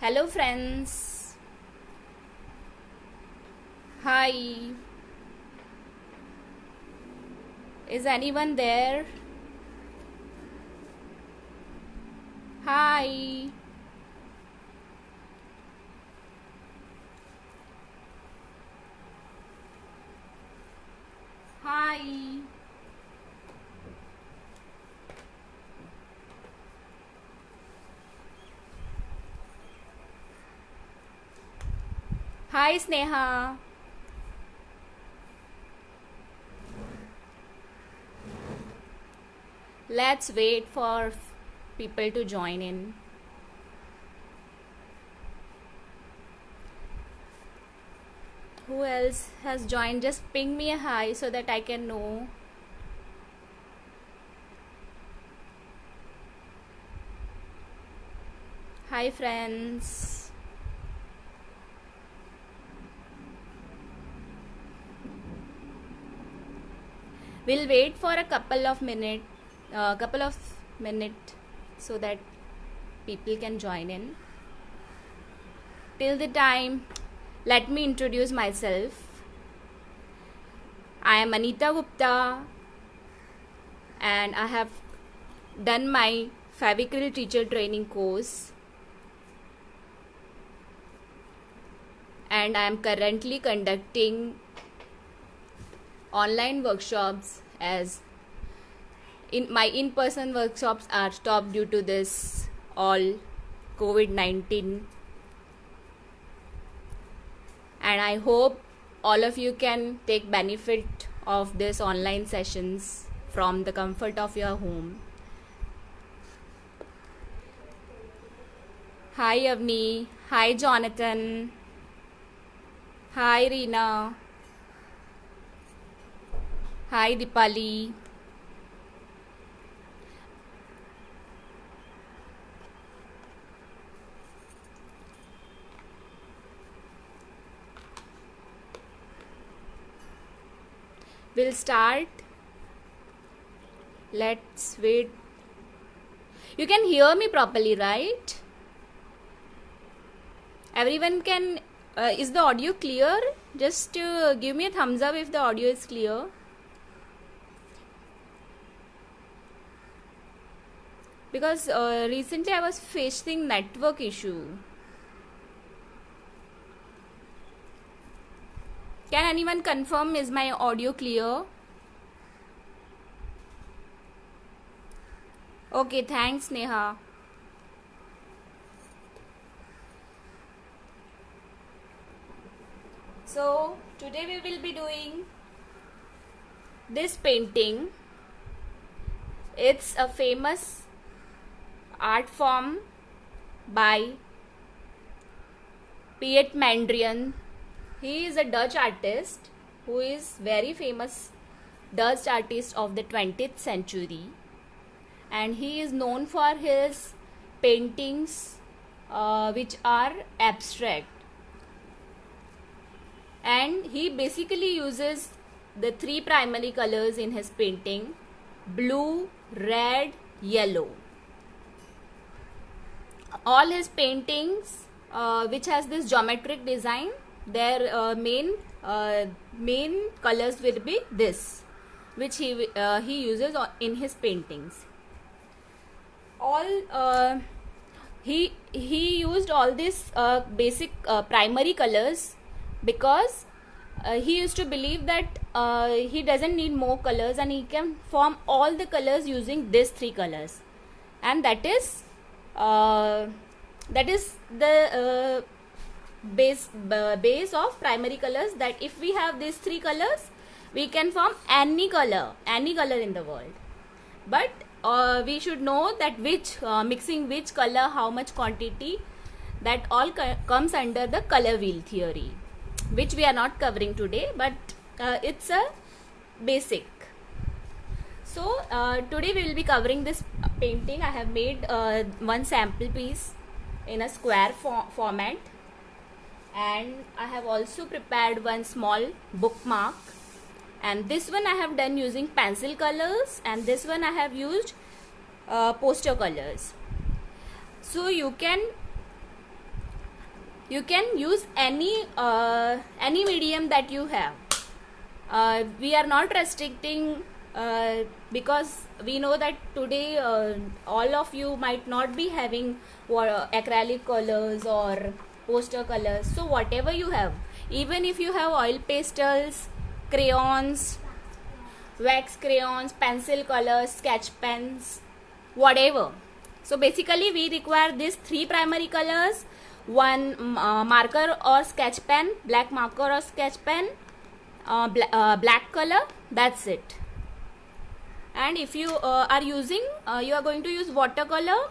Hello, friends. Hi. Is anyone there? Hi. Hi. Hi, Sneha. Let's wait for people to join in. Who else has joined? Just ping me a hi so that I can know. Hi, friends. We'll wait for a couple of minute, so that people can join in. Till the time, let me introduce myself. I am Anita Gupta and I have done my Favicryl teacher training course, and I am currently conducting online workshops as my in-person workshops are stopped due to this all COVID-19, and I hope all of you can take benefit of this online sessions from the comfort of your home. Hi Avni, hi Jonathan, hi Reena, hi Dipali. We'll start. Let's wait. You can hear me properly, right? Everyone can. Is the audio clear? Just give me a thumbs up if the audio is clear. Because recently I was facing network issue. Can anyone confirm, is my audio clear? Okay, thanks Neha. So today we will be doing this painting. It's a famous art form by Piet Mondrian. He is a Dutch artist who is very famous Dutch artist of the 20th century, and he is known for his paintings which are abstract, and he basically uses the three primary colors in his painting: blue, red, yellow. All his paintings which has this geometric design, their main colors will be this, which he uses in his paintings. He used all these basic primary colors because he used to believe that he doesn't need more colors and he can form all the colors using these three colors, and that is the base of primary colors, that if we have these three colors we can form any color in the world. But we should know that which mixing which color, how much quantity, that all comes under the color wheel theory, which we are not covering today, but it's a basic. So today we will be covering this painting. I have made one sample piece in a square format, and I have also prepared one small bookmark, and this one I have done using pencil colors, and this one I have used poster colors. So you can You can use any medium that you have. We are not restricting because we know that today all of you might not be having acrylic colors or poster colors. So whatever you have, even if you have oil pastels, crayons, wax crayons, pencil colors, sketch pens, whatever. So basically we require these 3 primary colors, one marker or sketch pen, black marker or sketch pen, black color, that's it. And if you are using, you are going to use watercolor,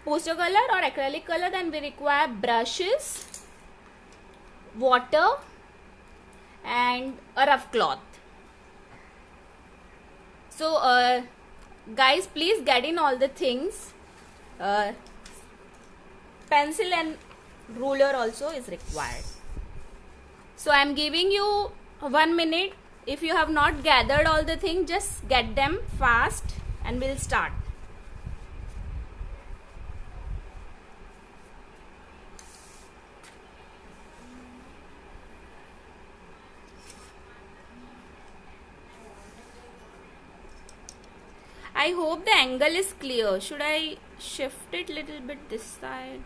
poster color or acrylic color, then we require brushes, water and a rough cloth. So guys, please get in all the things. Pencil and ruler also is required. So I am giving you 1 minute. If you have not gathered all the things, just get them fast and we'll start. I hope the angle is clear. Should I shift it little bit this side?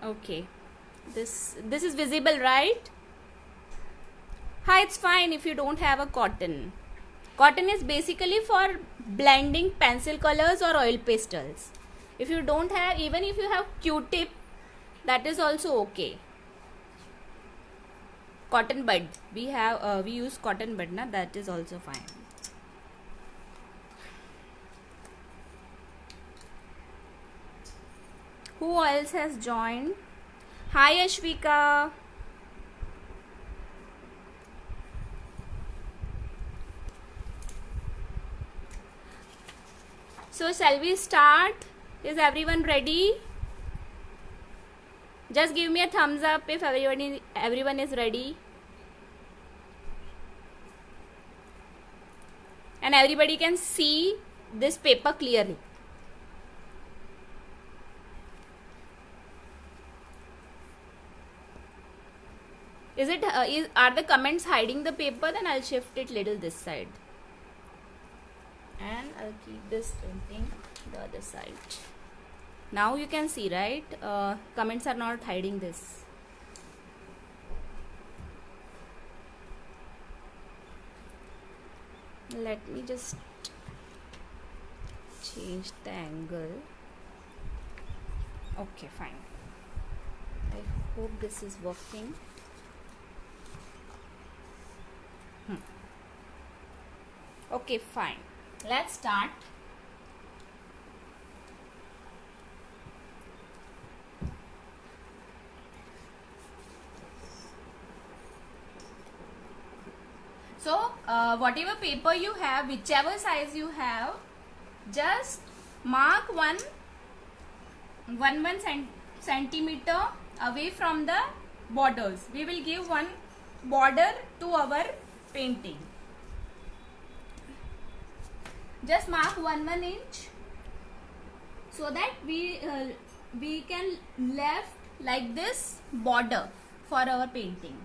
Okay. This is visible, right? Hi, it's fine if you don't have a cotton. Cotton is basically for blending pencil colors or oil pastels. If you don't have, even if you have Q-tip, that is also okay. Cotton bud, we use cotton bud, na, that is also fine. Who else has joined? Hi Ashvika. So shall we start? Is everyone ready? Just give me a thumbs up if everyone is ready. And everybody can see this paper clearly. Are the comments hiding the paper? Then I'll shift it little this side. And I'll keep this painting the other side. Now you can see, right? Comments are not hiding this. Let me just change the angle. Okay, fine. I hope this is working. Okay, fine. Let's start. So, whatever paper you have, whichever size you have, just mark one centimeter away from the borders. We will give one border to our painting. Just mark 1 inch so that we can left like this border for our painting.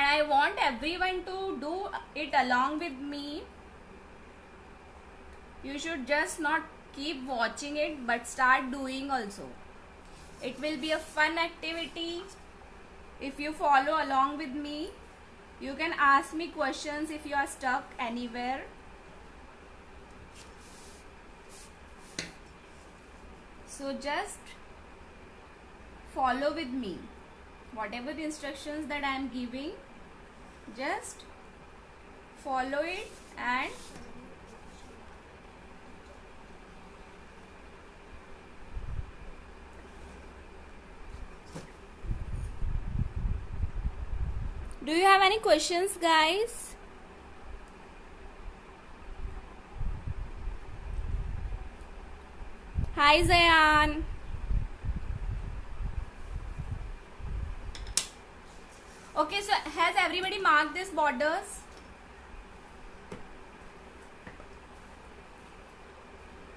And I want everyone to do it along with me. You should just not keep watching it but start doing also. It will be a fun activity if you follow along with me. You can ask me questions if you are stuck anywhere. So just follow with me. Whatever the instructions that I am giving, just follow it and Do you have any questions, guys? Hi, Zayan. Okay, so has everybody marked these borders?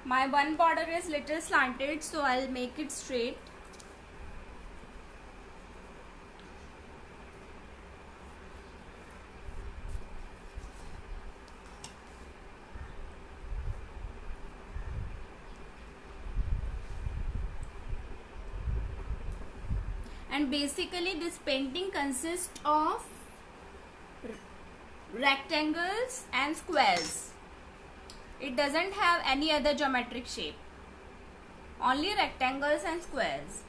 My one border is little slanted, so I'll make it straight. And basically this painting consists of rectangles and squares. It doesn't have any other geometric shape. Only rectangles and squares.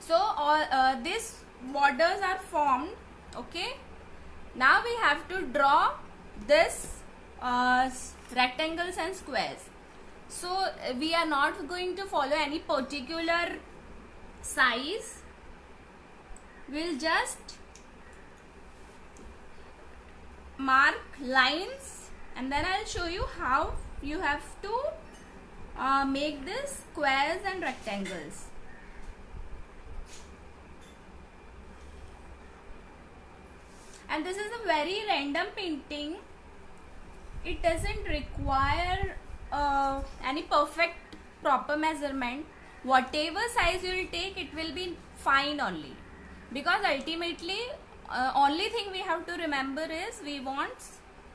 So all these borders are formed. Okay. Now we have to draw this rectangles and squares. So we are not going to follow any particular size. We'll just mark lines and then I'll show you how you have to make this squares and rectangles. And this is a very random painting. It doesn't require any perfect proper measurement. Whatever size you will take, it will be fine only. Because ultimately, only thing we have to remember is we want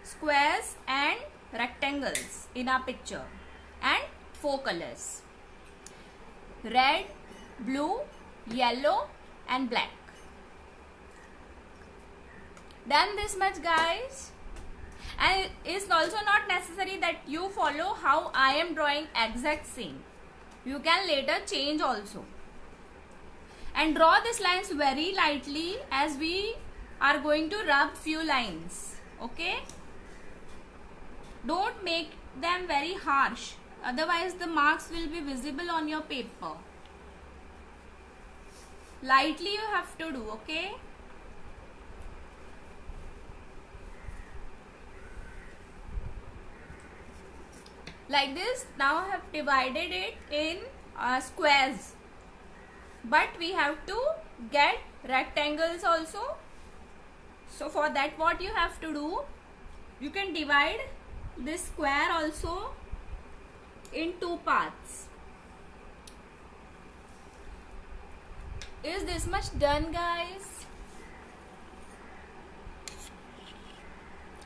squares and rectangles in our picture. And 4 colors. Red, blue, yellow and black. Done this much, guys. And it's also not necessary that you follow how I am drawing exact same. You can later change also. And draw these lines very lightly as we are going to rub few lines. Okay? Don't make them very harsh. Otherwise the marks will be visible on your paper. Lightly you have to do. Okay? Like this. Now I have divided it in squares. But we have to get rectangles also. So for that what you have to do, you can divide this square also in 2 parts. Is this much done, guys?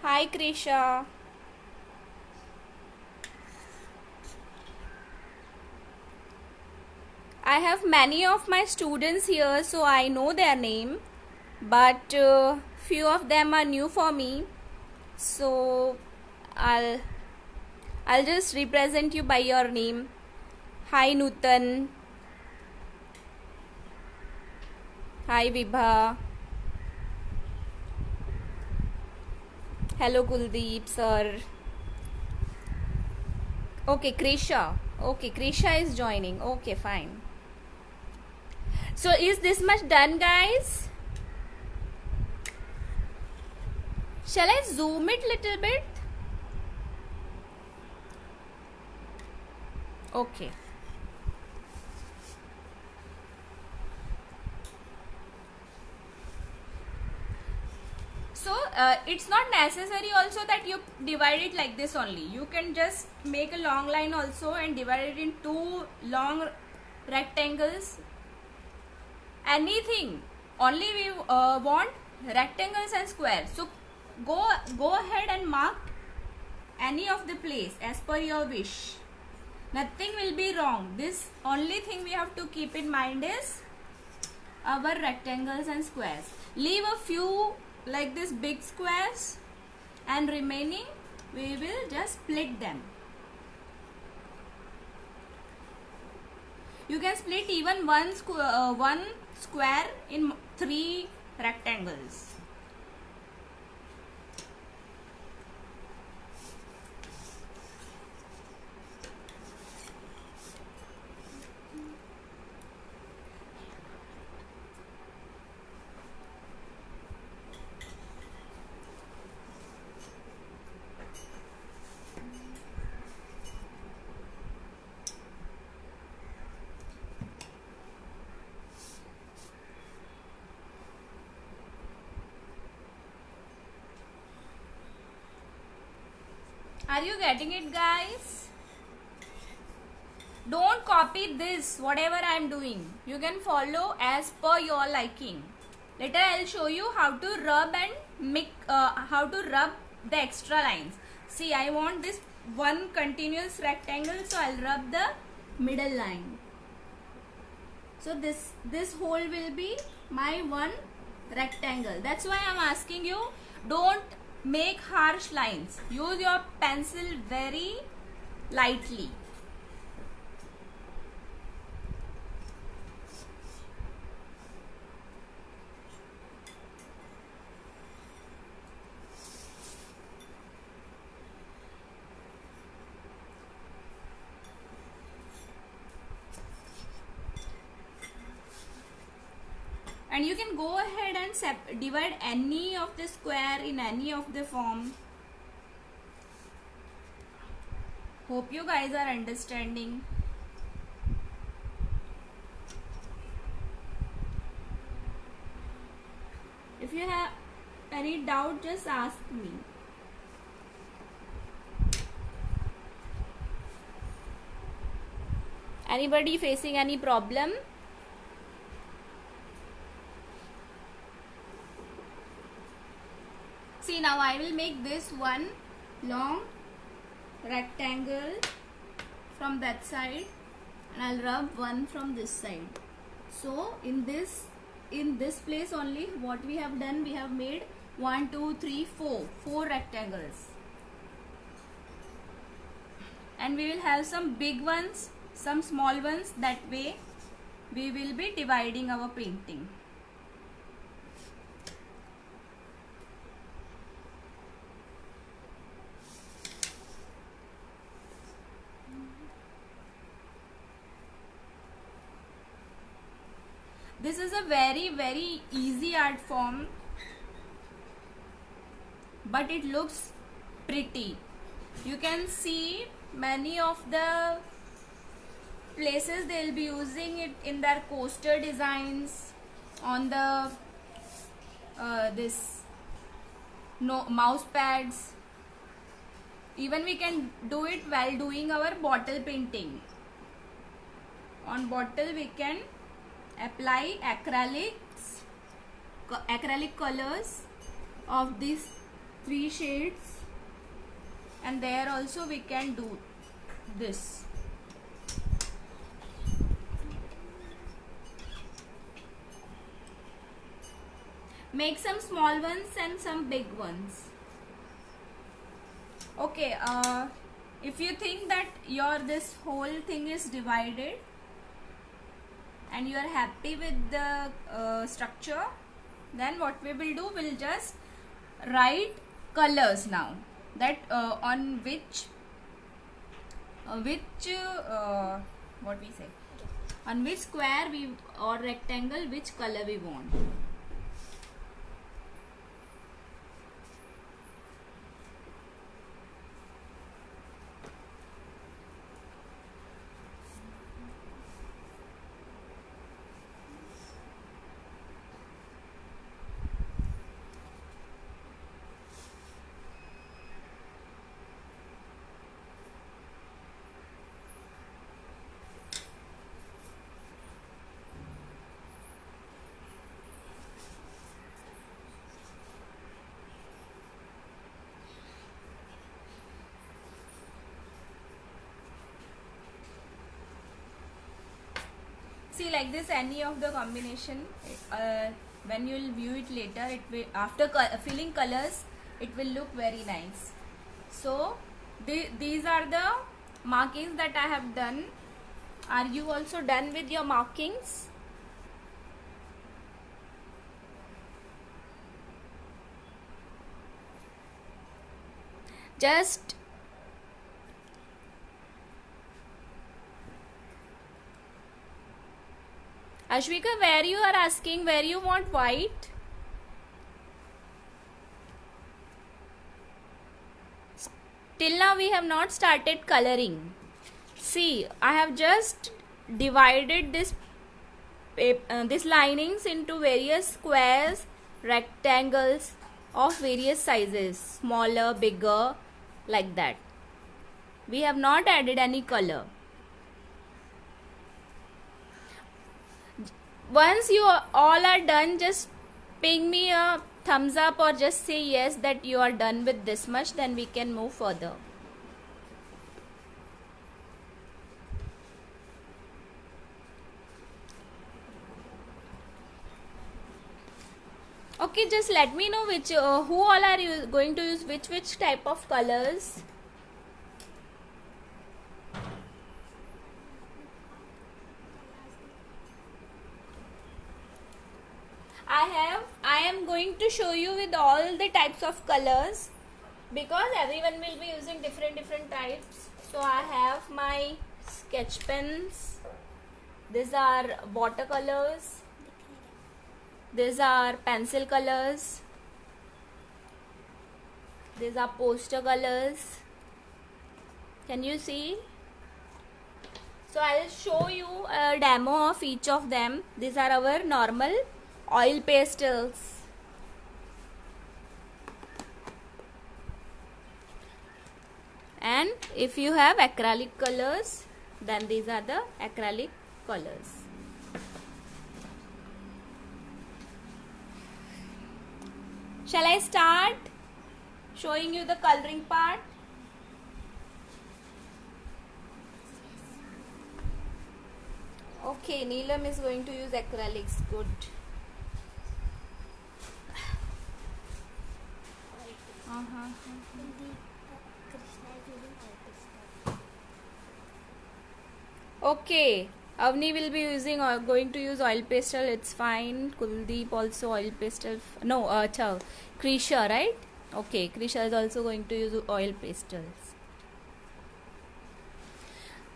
Hi, Krisha. I have many of my students here, so I know their name, but few of them are new for me, so I'll just represent you by your name. Hi Nutan. Hi Vibha. Hello Kuldeep sir. Okay, Krisha. Okay, Krisha is joining. Okay, fine. So is this much done, guys? Shall I zoom it little bit? Okay. So it's not necessary also that you divide it like this only. You can just make a long line also and divide it in 2 long rectangles. Anything. Only we want rectangles and squares. So go ahead and mark any of the place as per your wish. Nothing will be wrong. This only thing we have to keep in mind is our rectangles and squares. Leave a few like this big squares and remaining we will just split them. You can split even one square in 3 rectangles. Are you getting it, guys? Don't copy this, whatever I am doing. You can follow as per your liking. Later I'll show you how to rub and how to rub the extra lines. See, I want this one continuous rectangle, so I'll rub the middle line. So this hole will be my one rectangle. That's why I'm asking you, don't make harsh lines. Use your pencil very lightly. And you can go ahead and divide any of the square in any of the form. Hope you guys are understanding. If you have any doubt, just ask me. Anybody facing any problem? See, now I will make this one long rectangle from that side, and I'll rub one from this side. So in this place only, what we have done, we have made 1 2 3 4 rectangles, and we will have some big ones, some small ones. That way we will be dividing our painting. This is a very easy art form, but it looks pretty. You can see many of the places they will be using it in their coaster designs, on the mouse pads. Even we can do it while doing our bottle painting. On bottle we can apply acrylic colors of these 3 shades, and there also we can do this. Make some small ones and some big ones. Okay, if you think that this whole thing is divided and you are happy with the structure, then what we will do, we'll just write colors now, that on which what we say, on which square or rectangle which color we want. See, like this, any of the combination, when you will view it later, it will, after filling colors, it will look very nice. So these are the markings that I have done. Are you also done with your markings? Just Ashvika, where you are asking, where you want white? Till now we have not started coloring. See, I have just divided this linings into various squares, rectangles of various sizes, smaller, bigger, like that. We have not added any color. Once you all are done, just ping me a thumbs up or just say yes that you are done with this much, then we can move further. Okay, just let me know which who all are you going to use which type of colors. I am going to show you with all the types of colors because everyone will be using different types. So I have my sketch pens. These are watercolors. These are pencil colors. These are poster colors. Can you see? So I'll show you a demo of each of them. These are our normal oil pastels. And if you have acrylic colors, then these are the acrylic colors. Shall I start showing you the coloring part? Okay, Neelam is going to use acrylics. Good. Okay, Avni will be using going to use oil pastel. It's fine. Kuldeep also oil pastel. No, Krisha, right? Okay, Krisha is also going to use oil pastels.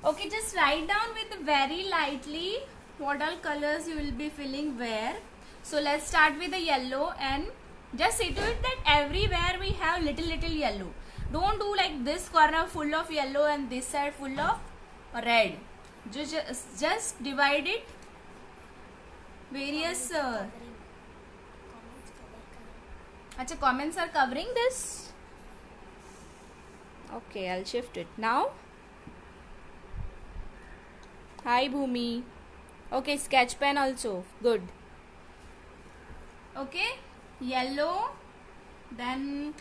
Okay, just write down with very lightly what all colors you will be filling where. So let's start with the yellow and just see to it that everywhere we have little yellow. Don't do like this corner full of yellow and this side full of red. Just divide it various. Acha, comments are covering this. Okay, I'll shift it now. Hi Bhumi. Okay, sketch pen also. Good. Okay, yellow. Then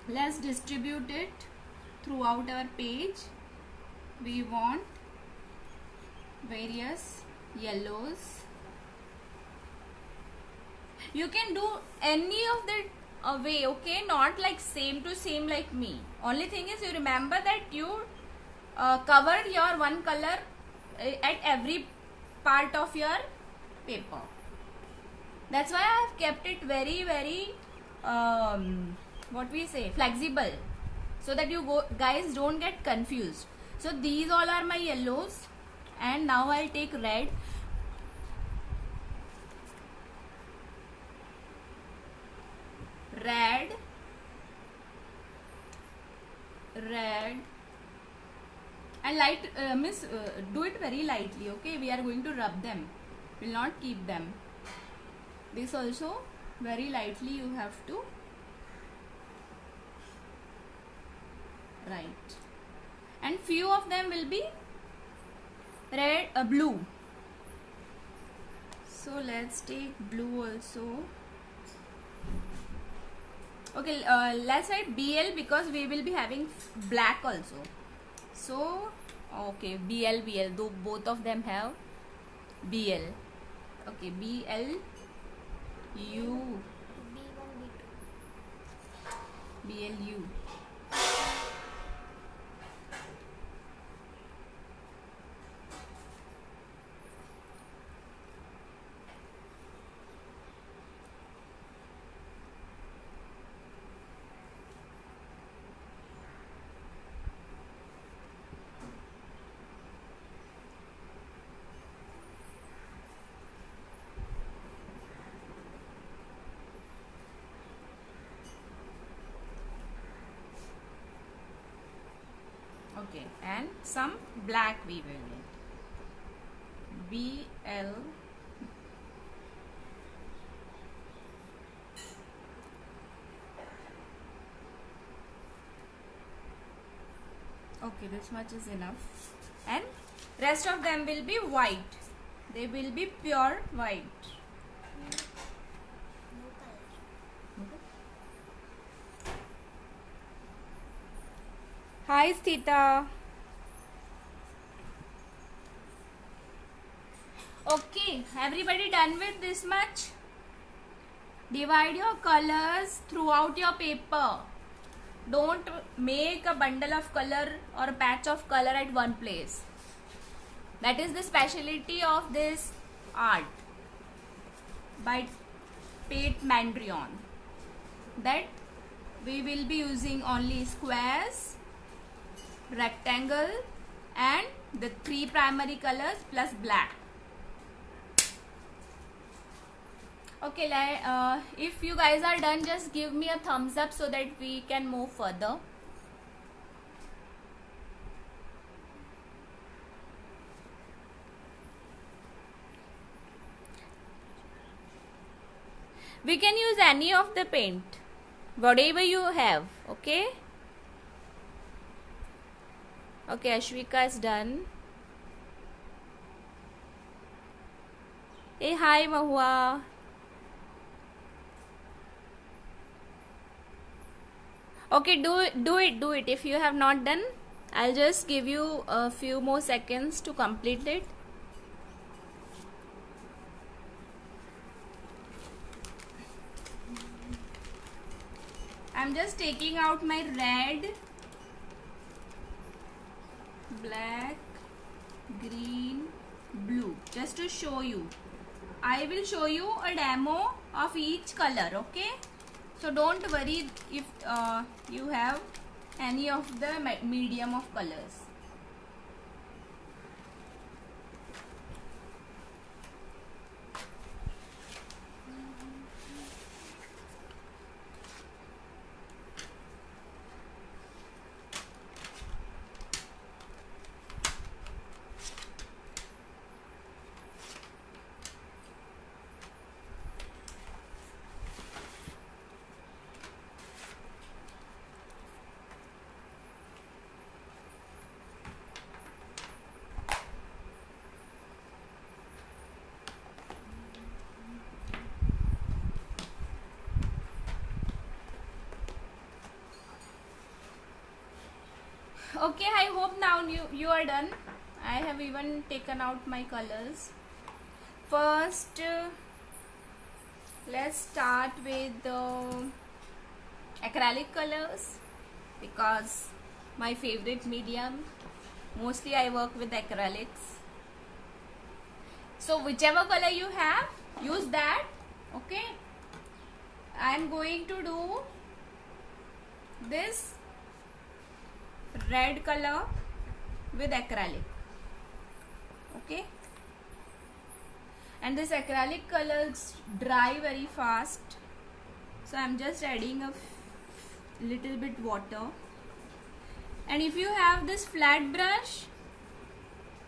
let's distribute it throughout our page. We want various yellows. You can do any of the way, okay? Not like same to same like me. Only thing is you remember that you cover your one color at every part of your paper. That's why I have kept it very what we say, flexible, so that you guys don't get confused. So these all are my yellows, and now I'll take red. Red, and light, do it very lightly, okay? We are going to rub them, will not keep them. This also very lightly you have to write, and few of them will be red, blue. So let's take blue also. Okay, let's write BL because we will be having black also. So okay, BL, though both of them have BL. Okay, BL, U, BLU. Okay, and some black we will need. BL, Okay, this much is enough. And rest of them will be white. They will be pure white. Hi, Sthita. Okay, everybody done with this much? Divide your colors throughout your paper. Don't make a bundle of color or a patch of color at one place. That is the speciality of this art by Tate Mandrion. That we will be using only squares, rectangle and the 3 primary colors plus black. Okay, if you guys are done, just give me a thumbs up so that we can move further. We can use any of the paint, whatever you have, okay? Okay, Ashwika is done. Hey, hi Mahua. Okay, do it. If you have not done, I'll just give you a few more seconds to complete it. I'm just taking out my red, black, green, blue just to show you. I will show you a demo of each color, okay? So don't worry if you have any of the medium of colors. Okay, I hope now you are done. I have even taken out my colors. First, let's start with the acrylic colors because my favorite medium. Mostly I work with acrylics. So whichever color you have, use that. Okay. I am going to do this red color with acrylic, okay, and this acrylic colors dry very fast, so I'm just adding a little bit water. And if you have this flat brush,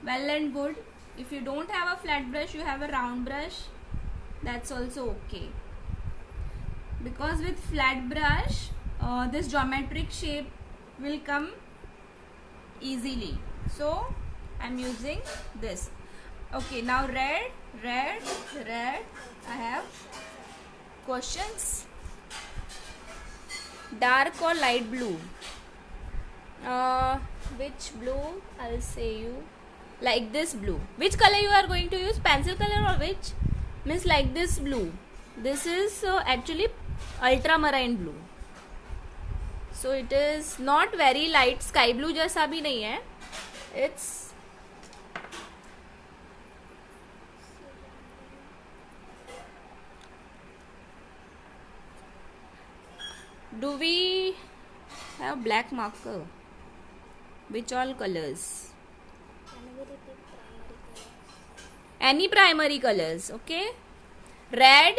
well and good. If you don't have a flat brush, you have a round brush, that's also okay, because with flat brush this geometric shape will come easily. So I'm using this. Okay, now red. I have questions. Dark or light blue? Which blue? I'll say you. Like this blue. Which color you are going to use? Pencil color or which? Means like this blue. This is actually ultramarine blue. So it is not very light, sky blue जैसा भी नहीं है. It's do we have black marker? Which all colors? Any primary colors, okay? Red.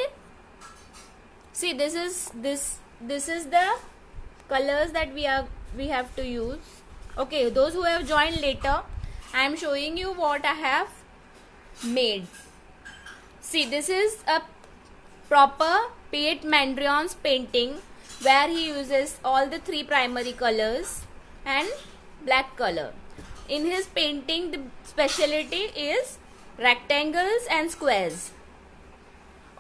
See, this is the colors that we have to use. Okay, those who have joined later, I am showing you what I have made. See, this is a proper Tate Mandrion's painting where he uses all the 3 primary colors and black color. In his painting, the specialty is rectangles and squares.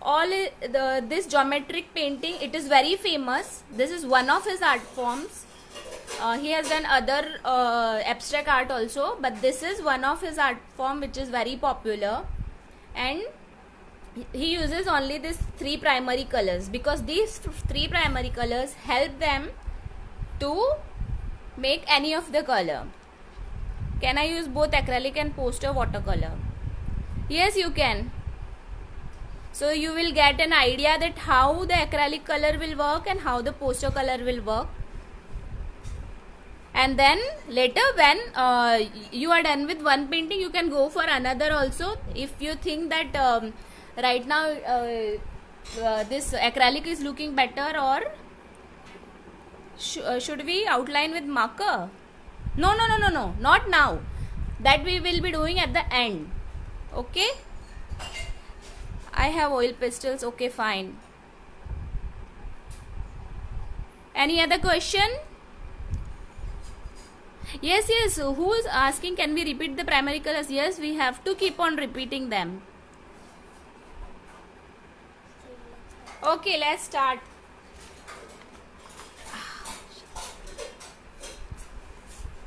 This geometric painting, it is very famous. This is one of his art forms. He has done other abstract art also, but this is one of his art form which is very popular, and he uses only these three primary colors because these three primary colors help them to make any of the color. Can I use both acrylic and poster watercolor? Yes, you can. So you will get an idea that how the acrylic color will work and how the poster color will work. And then later when you are done with one painting, you can go for another also. If you think that right now this acrylic is looking better, or should we outline with marker? No, not now. That we will be doing at the end. Okay? I have oil pastels. Okay, fine. Any other question? Yes. Who is asking, can we repeat the primary colors? Yes, we have to keep on repeating them. Okay, let's start.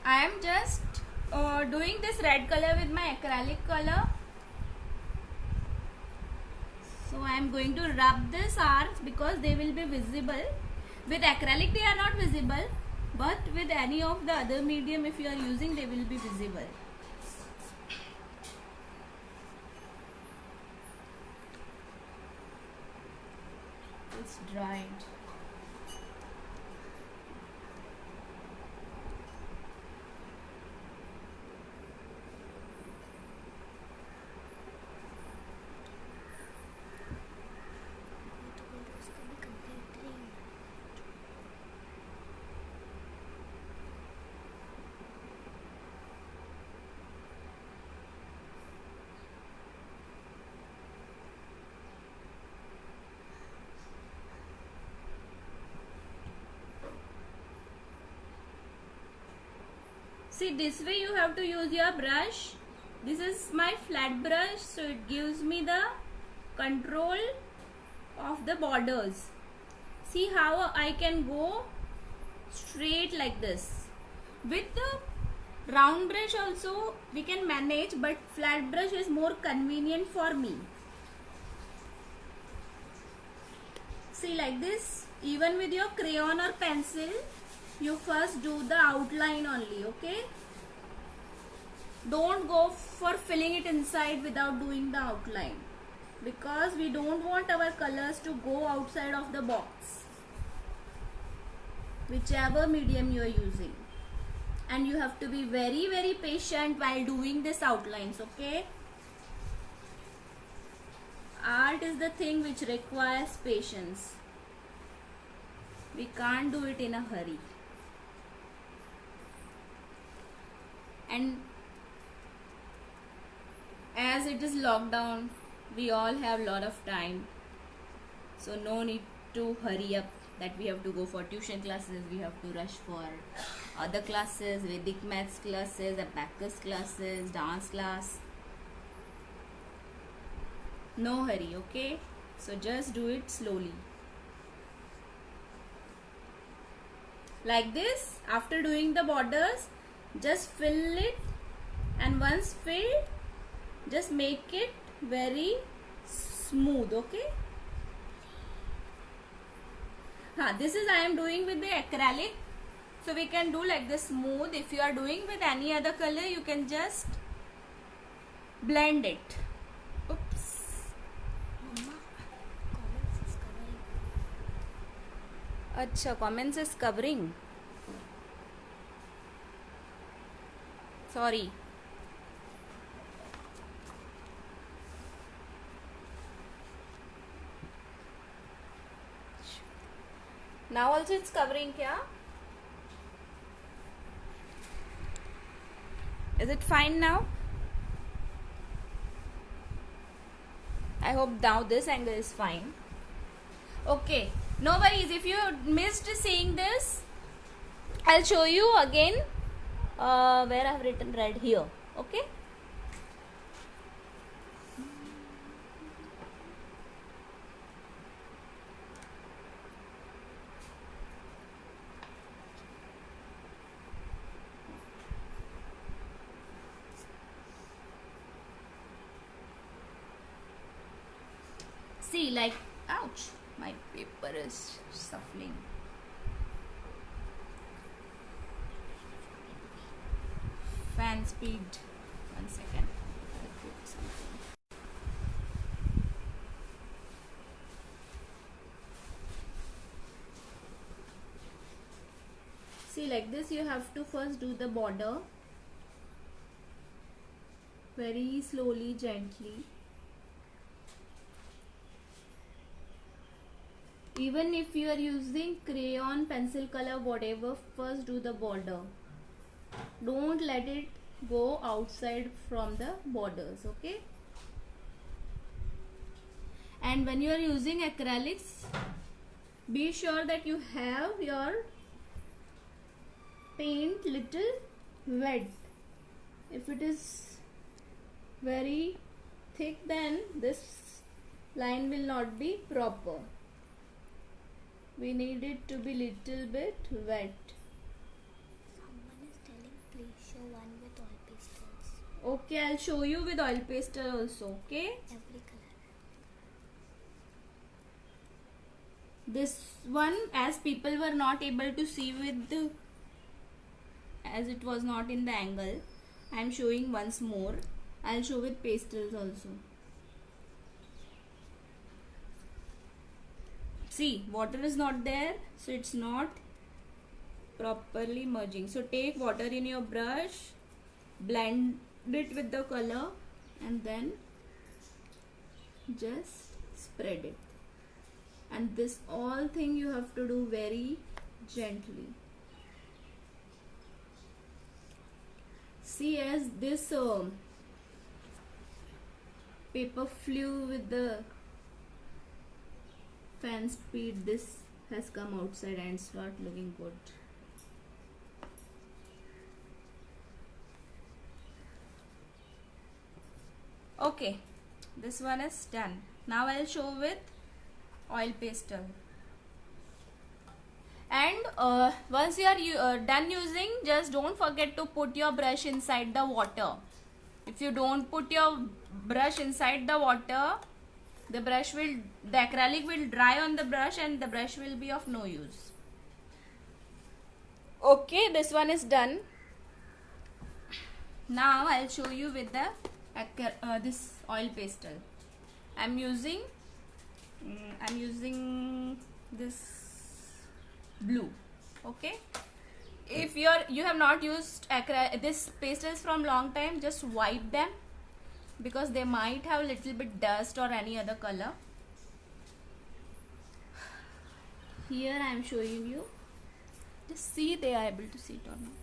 I am just doing this red color with my acrylic color. So I am going to rub this arcs because they will be visible. With acrylic they are not visible, but with any of the other medium, if you are using, they will be visible. It's dried. See, this way you have to use your brush. This is my flat brush, so it gives me the control of the borders. See how I can go straight like this. With the round brush also we can manage, but flat brush is more convenient for me. See, like this, even with your crayon or pencil, you first do the outline only, okay? Don't go for filling it inside without doing the outline, because we don't want our colors to go outside of the box, whichever medium you are using. And you have to be very, very patient while doing this outlines, okay? Art is the thing which requires patience. We can't do it in a hurry. And as it is lockdown, we all have a lot of time, so no need to hurry up that we have to go for tuition classes, we have to rush for other classes, Vedic maths classes, abacus classes, dance class. No hurry, okay? So just do it slowly. Like this, after doing the borders, just fill it, and once filled, just make it very smooth, okay? This is I am doing with the acrylic, so we can do like this smooth. If you are doing with any other color, you can just blend it. Oops. Mama, comments is covering. Acha, comments is covering. Sorry. Now also it's covering, kya? Is it fine now? I hope now this angle is fine. Okay, no worries. If you missed seeing this, I'll show you again where I have written red here. Okay. See, like, ouch, my paper is shuffling. Fan speed. 1 second. I'll put something. See, like this, you have to first do the border very slowly, gently. Even if you are using crayon, pencil color, whatever, first do the border. Don't let it go outside from the borders, okay? And when you are using acrylics, be sure that you have your paint little wet. If it is very thick, then this line will not be proper. We need it to be little bit wet. Someone is telling please show one with oil pastels. Okay, I'll show you with oil pastel also, okay? Every color. This one, as people were not able to see with the, as it was not in the angle, I am showing once more. I'll show with pastels also. See, water is not there, so it's not properly merging. So take water in your brush, blend it with the color, and then just spread it. And this all thing you have to do very gently. See, as this paper flew with the fan speed, this has come outside and start looking good. Okay, this one is done. Now I'll show with oil pastel. And once you are done using, just don't forget to put your brush inside the water. If you don't put your brush inside the water, the acrylic will dry on the brush and the brush will be of no use. Okay, this one is done. Now I'll show you with the this oil pastel. I'm using this blue. Okay. If you have not used this pastels from long time, just wipe them, because they might have little bit dust or any other color. Here I am showing you. Just see they are able to see it or not.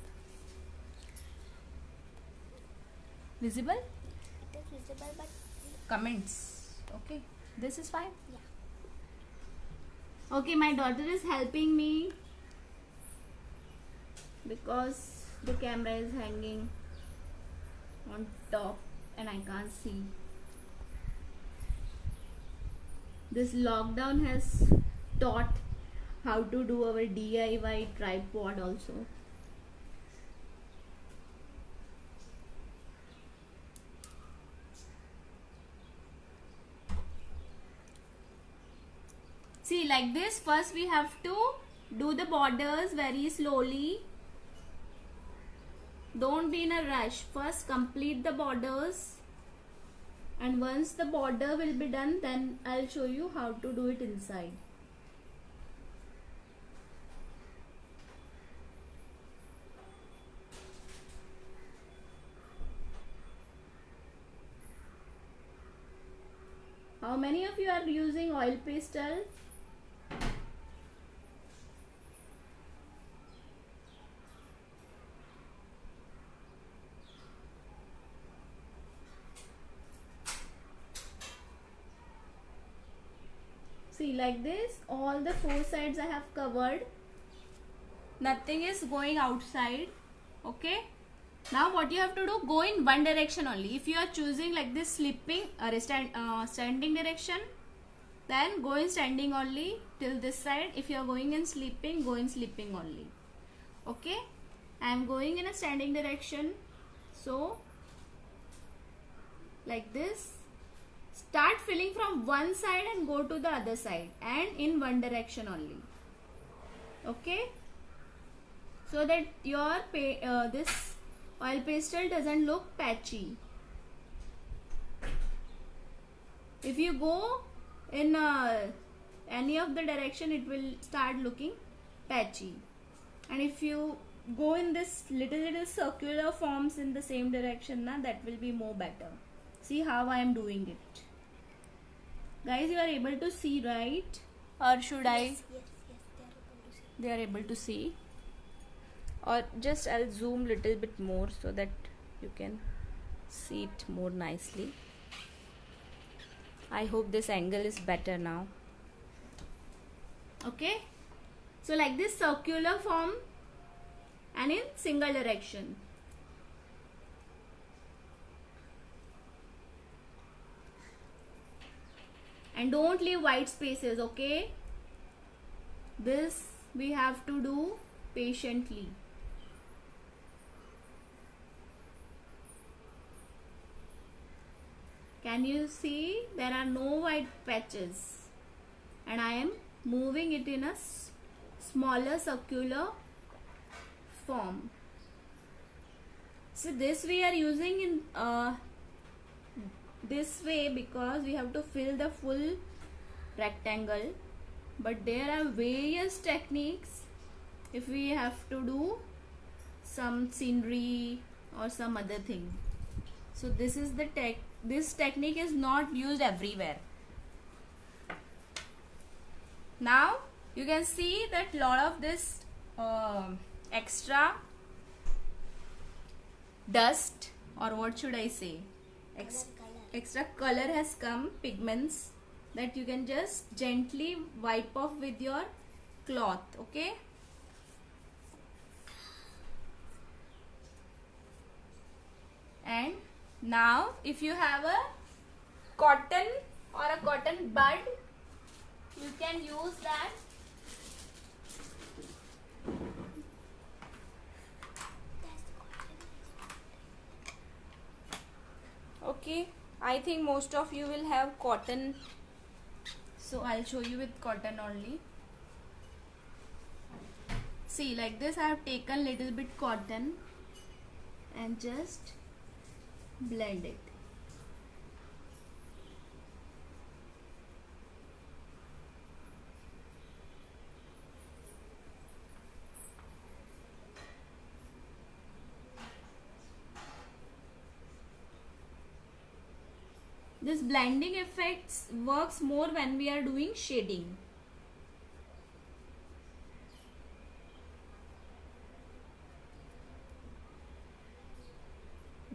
Visible? It is visible, but Comments. Okay. This is fine. yeah. Okay, my daughter is helping me because the camera is hanging on top and I can't see. This lockdown has taught how to do our DIY tripod also. See, like this, first we have to do the borders very slowly. Don't be in a rush. First complete the borders, and once the border will be done, then I'll show you how to do it inside. How many of you are using oil pastel? See, like this, all the four sides I have covered. Nothing is going outside. Okay. Now what you have to do, go in one direction only. If you are choosing like this sleeping or standing direction, then go in standing only till this side. If you are going in sleeping, go in sleeping only. Okay, I am going in a standing direction, so like this. Start filling from one side and go to the other side and in one direction only. Okay, so that your this oil pastel doesn't look patchy. If you go in any of the direction, it will start looking patchy. And if you go in this little circular forms in the same direction, that will be more better. See how I am doing it. Guys, you are able to see, right? Or should I? Yes, they are able to see. They are able to see. Or just I'll zoom little bit more so that you can see it more nicely. I hope this angle is better now. Okay, so like this circular form and in single direction. And don't leave white spaces, okay? This we have to do patiently. Can you see? There are no white patches. And I am moving it in a smaller circular form. So this we are using in this way because we have to fill the full rectangle, but there are various techniques if we have to do some scenery or some other thing. So this is the this technique is not used everywhere. Now you can see that lot of this extra dust, or what should I say, extra color has come, pigments, that you can just gently wipe off with your cloth. Okay, and now if you have a cotton or a cotton bud, you can use that. Okay, I think most of you will have cotton, so I'll show you with cotton only. See, like this I have taken little bit cotton and just blend it. This blending effects works more when we are doing shading.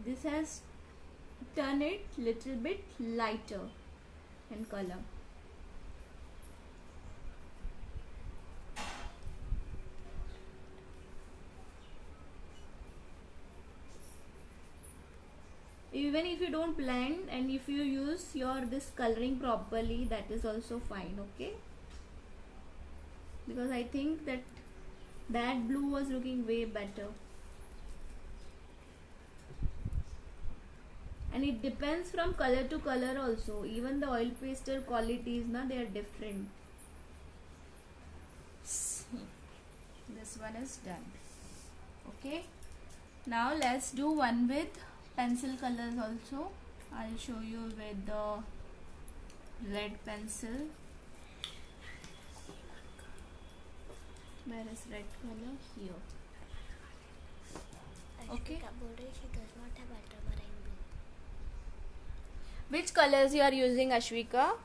This has turned it little bit lighter in color. Even if you don't blend and if you use your this coloring properly, that is also fine. Okay, because I think that blue was looking way better, and it depends from color to color also. Even the oil pastel qualities, they are different. This one is done. Okay, now let's do one with pencil colors also. I'll show you with the red pencil. Where is red color? Here. Okay. She does not have ultramarine blue. Which colors you are using, Ashwika?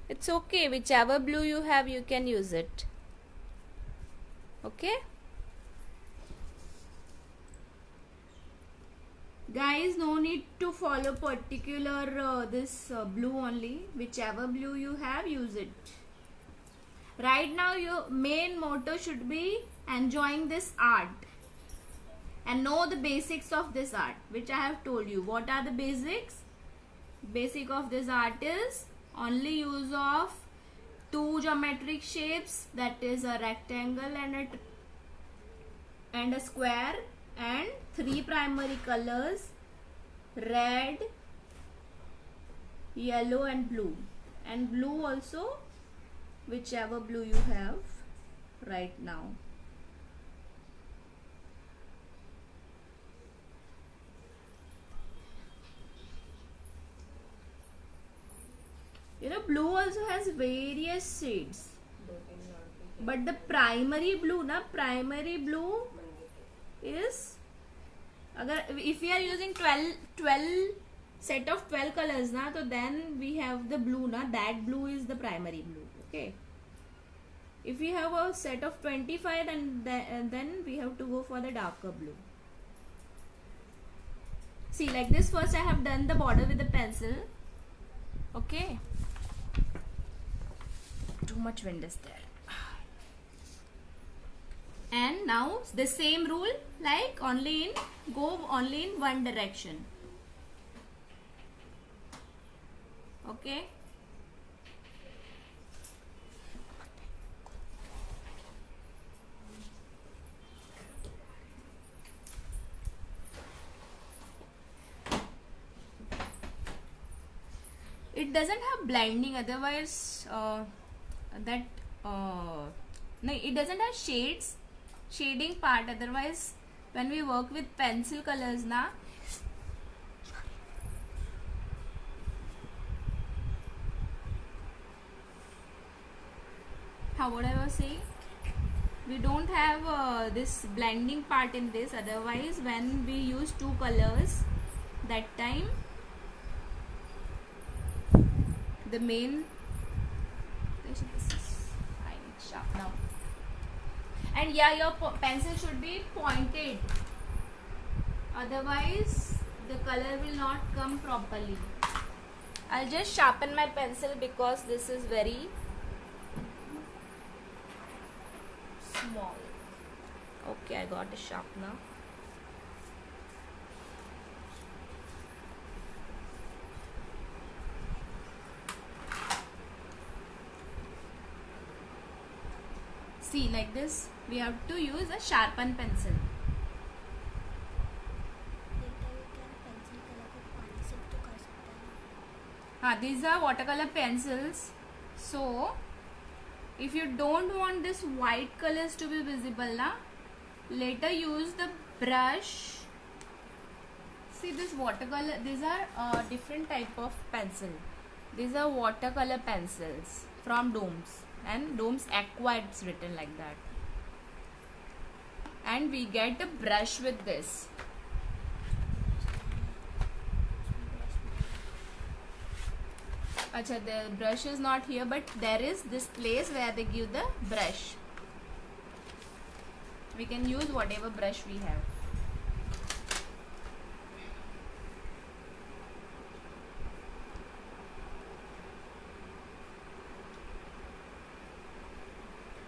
It's okay. Whichever blue you have, you can use it. Okay. Guys, no need to follow particular this blue only. Whichever blue you have, use it. Right now your main motto should be enjoying this art and know the basics of this art, which I have told you. What are the basics? Basic of this art is only use of two geometric shapes, that is a rectangle and a square, and three primary colors, red, yellow and blue, and blue also, whichever blue you have right now. You know, blue also has various shades, but the primary blue is, if we are using 12 set of 12 colors na, so then we have the blue na, that blue is the primary blue. Okay, if we have a set of 25, then we have to go for the darker blue. See, like this, first I have done the border with the pencil. Okay, too much wind is there. And now the same rule, like go only in one direction. Okay, it doesn't have blending, otherwise no, it doesn't have shading part, otherwise when we work with pencil colors na, what I was saying, we don't have this blending part in this, otherwise when we use two colors, that time the main, this is sharp now. And yeah, your pencil should be pointed, otherwise the color will not come properly. I'll just sharpen my pencil because this is very small. Okay, I got a sharpener. See, like this, we have to use a sharpened pencil. These are watercolor pencils. So, if you don't want this white colors to be visible, later use the brush. See, this watercolor, these are different type of pencil. These are watercolor pencils from Doms, and Doms Aqua, it's written like that. And we get a brush with this. Acha, the brush is not here, but there is this place where they give the brush. We can use whatever brush we have.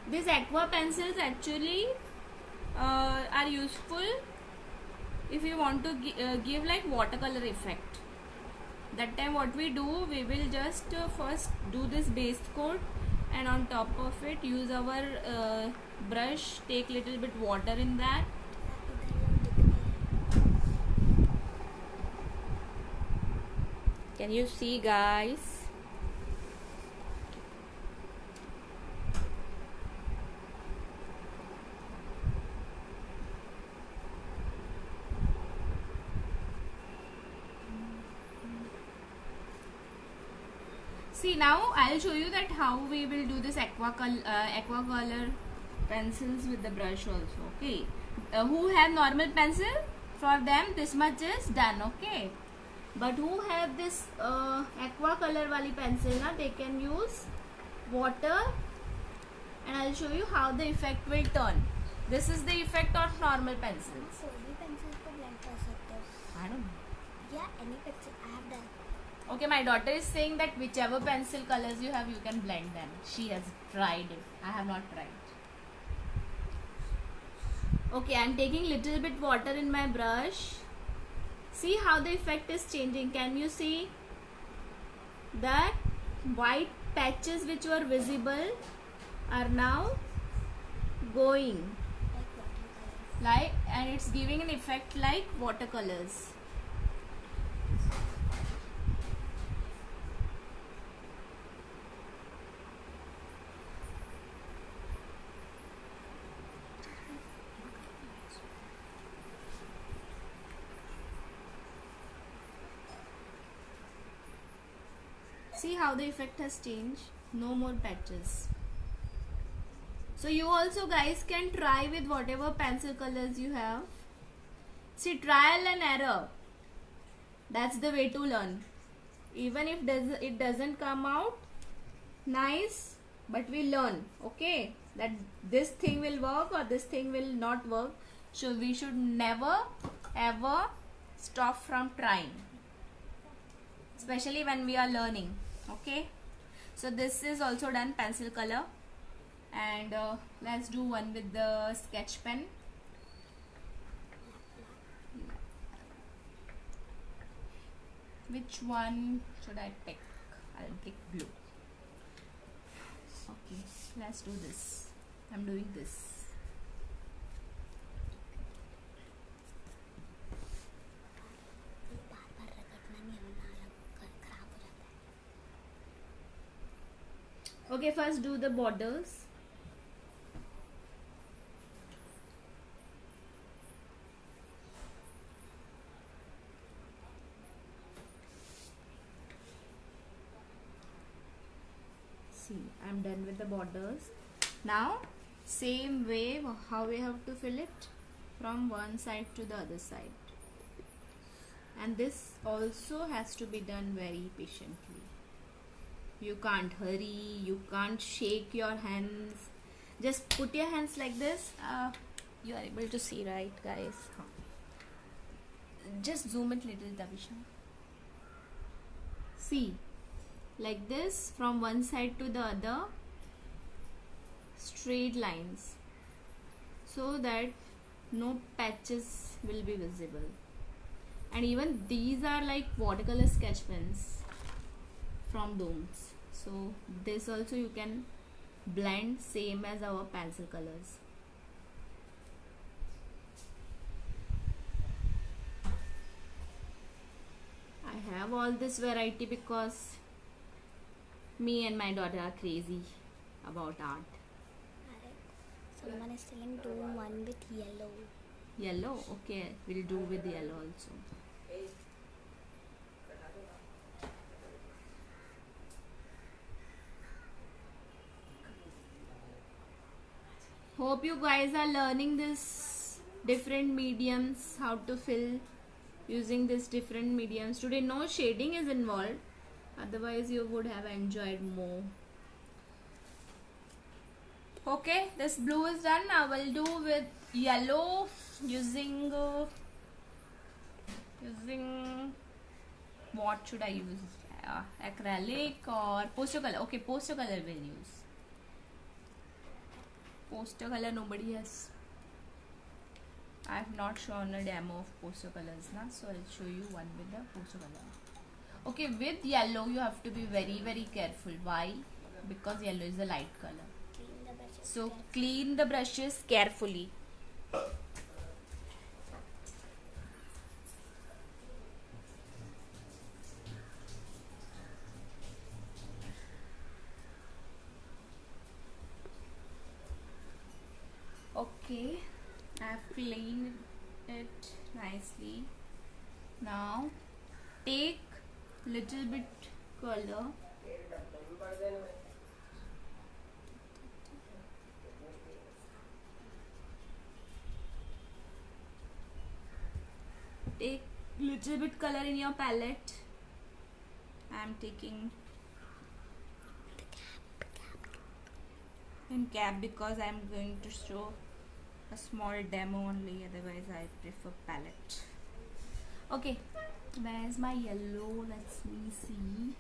These aqua pencils actually are useful if you want to give like watercolor effect. That time what we do, we will just first do this base coat, and on top of it use our brush, take little bit water in that. Can you see, guys? See, now I'll show you that how we will do this aqua color pencils with the brush also. Okay, who have normal pencil, for them this much is done. Okay, but who have this aqua color wali pencil na, they can use water, and I'll show you how the effect will turn. This is the effect of normal pencils. I don't know. Yeah, any pencil I have done. Okay, my daughter is saying that whichever pencil colors you have, you can blend them. She has tried it. I have not tried. Okay, I'm taking little bit water in my brush. See how the effect is changing. Can you see that white patches which were visible are now going Like watercolors. like, and it's giving an effect like watercolors. See how the effect has changed. No more patches. So you also guys can try with whatever pencil colors you have. See, trial and error. That's the way to learn. Even if it doesn't come out nice, but we learn, okay, that this thing will work or this thing will not work. So we should never ever stop from trying, especially when we are learning. Okay, so this is also done pencil color, and let's do one with the sketch pen. Which one should I pick? I'll pick blue. Okay, let's do this. I'm doing this. बार बार रगड़ना नहीं, वरना अलग खराब हो जाता है. Okay, first do the borders. See, I'm done with the borders. Now, same way how we have to fill it from one side to the other side. And this also has to be done very patiently. You can't hurry, you can't shake your hands. Just put your hands like this. You are able to see, right, guys? Just zoom it little, Tavisha. See, like this, from one side to the other, straight lines, so that no patches will be visible. And even these are like watercolor sketch pens from Doms, so this also you can blend same as our pencil colors. I have all this variety because me and my daughter are crazy about art. Someone is telling do one with yellow. Yellow? Okay, we'll do with yellow also. Hope you guys are learning this different mediums, how to fill using this different mediums. Today no shading is involved, otherwise you would have enjoyed more. Okay, this blue is done. Now we'll do with yellow using what should I use? Acrylic or poster color? Okay, poster color we'll use. Poster color nobody has. I have not shown a demo of poster colors now, so I'll show you one with the poster color. Okay, with yellow you have to be very very careful. Why? Because yellow is a light color. Clean the brushes. So clean the brushes carefully. Okay, I have cleaned it nicely. Now take little bit color. Take little bit color in your palette. I am taking in cap because I am going to show a small demo only, otherwise I prefer palette. Okay, where's my yellow? Let's me see.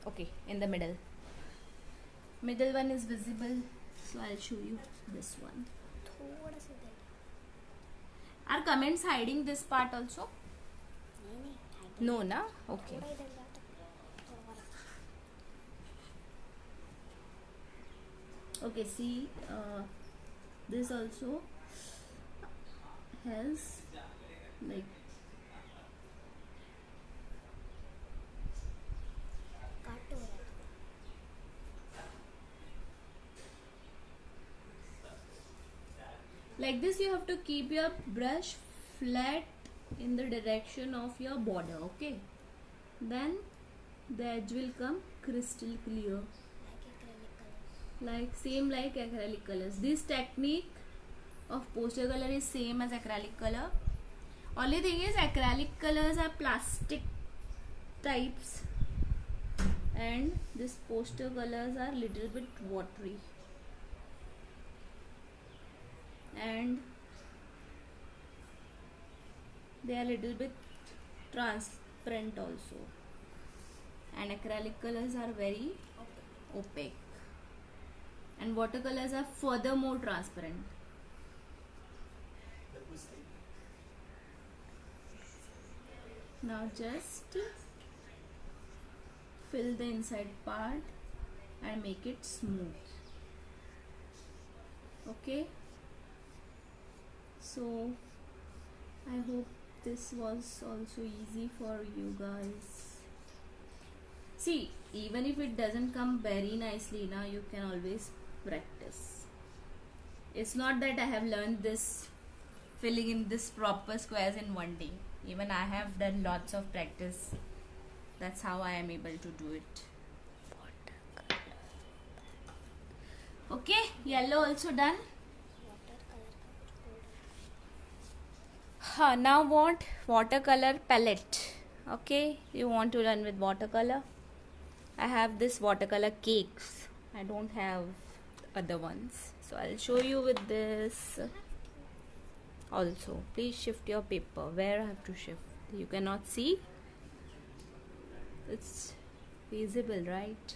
Okay, in the middle one is visible, So I'll show you this one. थोड़ा सा दे Are comments hiding this part also? नहीं No, na? Okay. थोड़ा इधर जाता थोड़ा Okay, see, this also has like काट हो रहा है like this. You have to keep your brush flat in the direction of your border. Okay, then the edge will come crystal clear, like acrylic colors like same like acrylic colors. This technique of poster color is same as acrylic color. Only thing is acrylic colors are plastic types and this poster colors are little bit watery and they are little bit transparent also, and acrylic colors are very opaque and watercolors are furthermore transparent. Now just fill the inside part and make it smooth. Okay, so I hope this was also easy for you guys. See, even if it doesn't come very nicely now, you can always practice. It's not that I have learned this filling in this proper squares in one day. Even I have done lots of practice. That's how I am able to do it. Okay, yellow also done. Now want watercolor palette. Okay, you want to learn with watercolor. I have this watercolor cakes. I don't have other ones, so I'll show you with this. Also, please shift your paper. Where I have to shift? You cannot see. It's visible, right?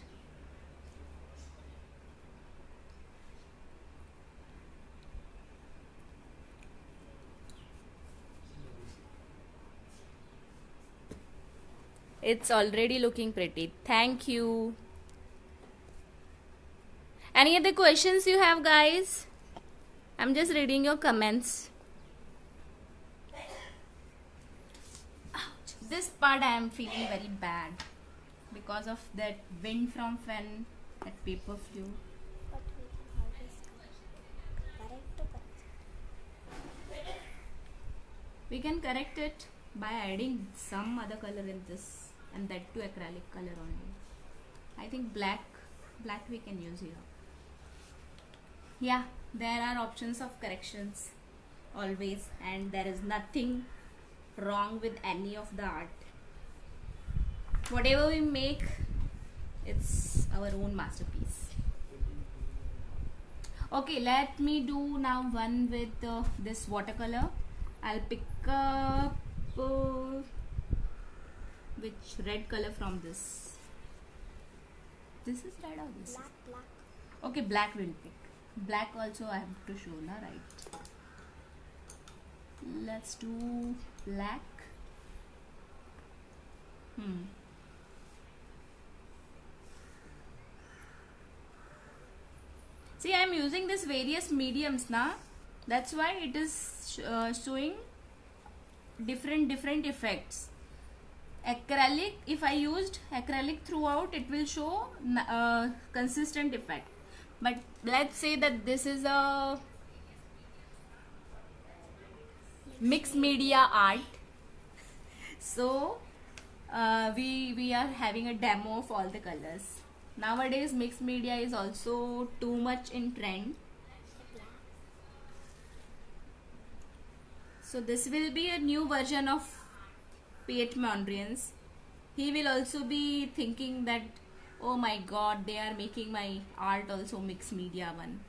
It's already looking pretty. Thank you. Any other questions you have, guys? I'm just reading your comments. Ouch. This part I am feeling very bad because of that wind from fan, that paper flew. but we can always correct to correct. We can correct it by adding some other color in this, and that too acrylic color only. I think black we can use here. Yeah, there are options of corrections always, and there is nothing wrong with any of the art. Whatever we make, it's our own masterpiece. Okay, let me do now one with this watercolor. I'll pick up which red color from this. This is red or this? Black. Okay, black will pick. Black also I have to show, na, right? Let's do black. See, I am using this various mediums now. That's why it is showing different effects. Acrylic, if I used acrylic throughout, it will show consistent effect. But let's say that this is a mixed media art, so we are having a demo of all the colors. Nowadays mixed media is also too much in trend, so this will be a new version of Piet Mondrian's. He will also be thinking that, oh my god, they are making my art also mixed media one.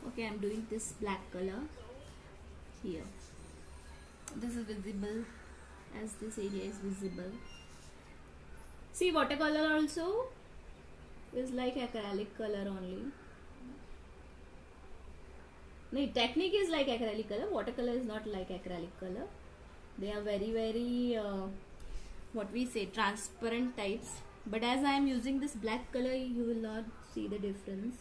Okay, I'm doing this black color here. This is visible as this area is visible. See, watercolor also is like acrylic color only. No, technique is like acrylic color. Watercolor is not like acrylic color. They are very what we say, transparent types. But as I am using this black color, you will not see the difference.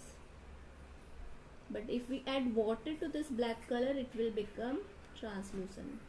But if we add water to this black color, it will become translucent.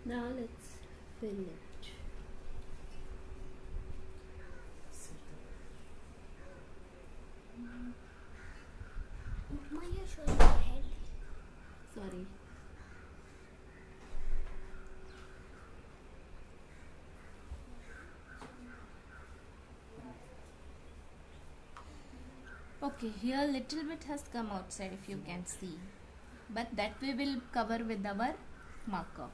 Now let's fill it. Mama, you're showing your head. Sorry. Okay, here little bit has come outside if you can see, but that we will cover with our marker.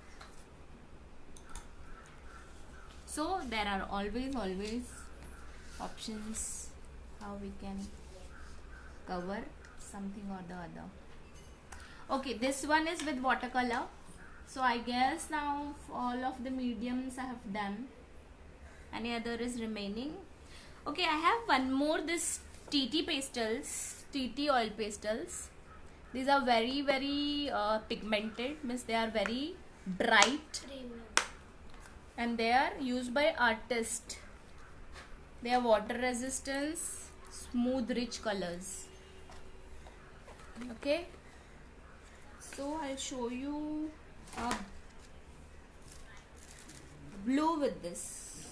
So there are always options how we can cover something or the other. Okay, this one is with watercolor. So I guess now all of the mediums I have done. Any other is remaining. Okay, I have one more, this TT pastels, TT oil pastels. These are very pigmented, means they are very bright. Premium. And they are used by artists. They are water resistance, smooth, rich colors. Okay, so I'll show you a blue with this.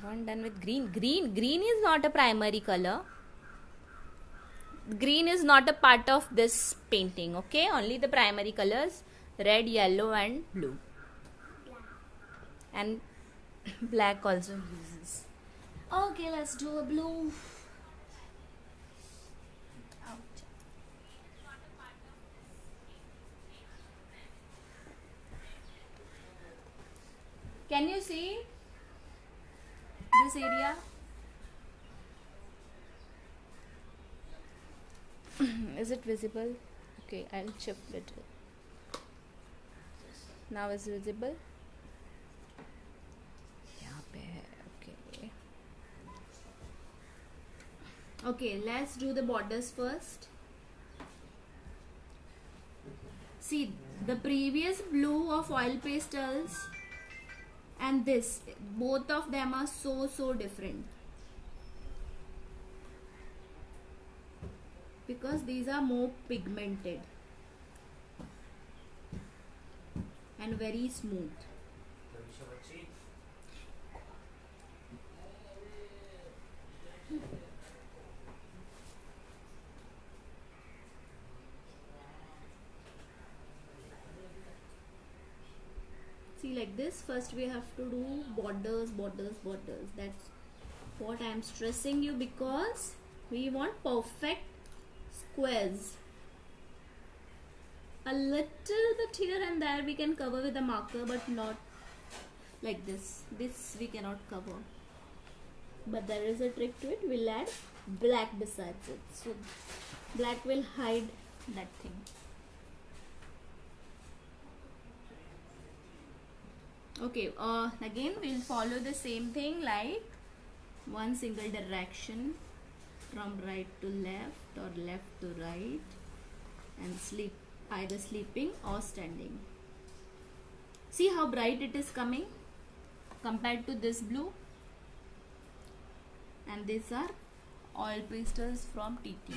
One done with green. Green is not a primary color. Green is not a part of this painting. Okay, only the primary colors, red, yellow and blue. And black also uses. Okay, let's do a blue. Out. Can you see this area? Is it visible? Okay, I'll shift it. Now is visible. Okay. Okay, let's do the borders first. See, the previous blue of oil pastels and this, both of them are so different. Because these are more pigmented and very smooth. See, like this, first we have to do borders. That's what I am stressing you, because we want perfect squares. A little bit here and there we can cover with a marker, but not like this. This we cannot cover, but there is a trick to it. We'll add black besides it, so black will hide that thing. Okay, again we'll follow the same thing, like one single direction from right to left or left to right, and either sleeping or standing. See how bright it is coming. compared to this blue. And these are oil pastels from TT.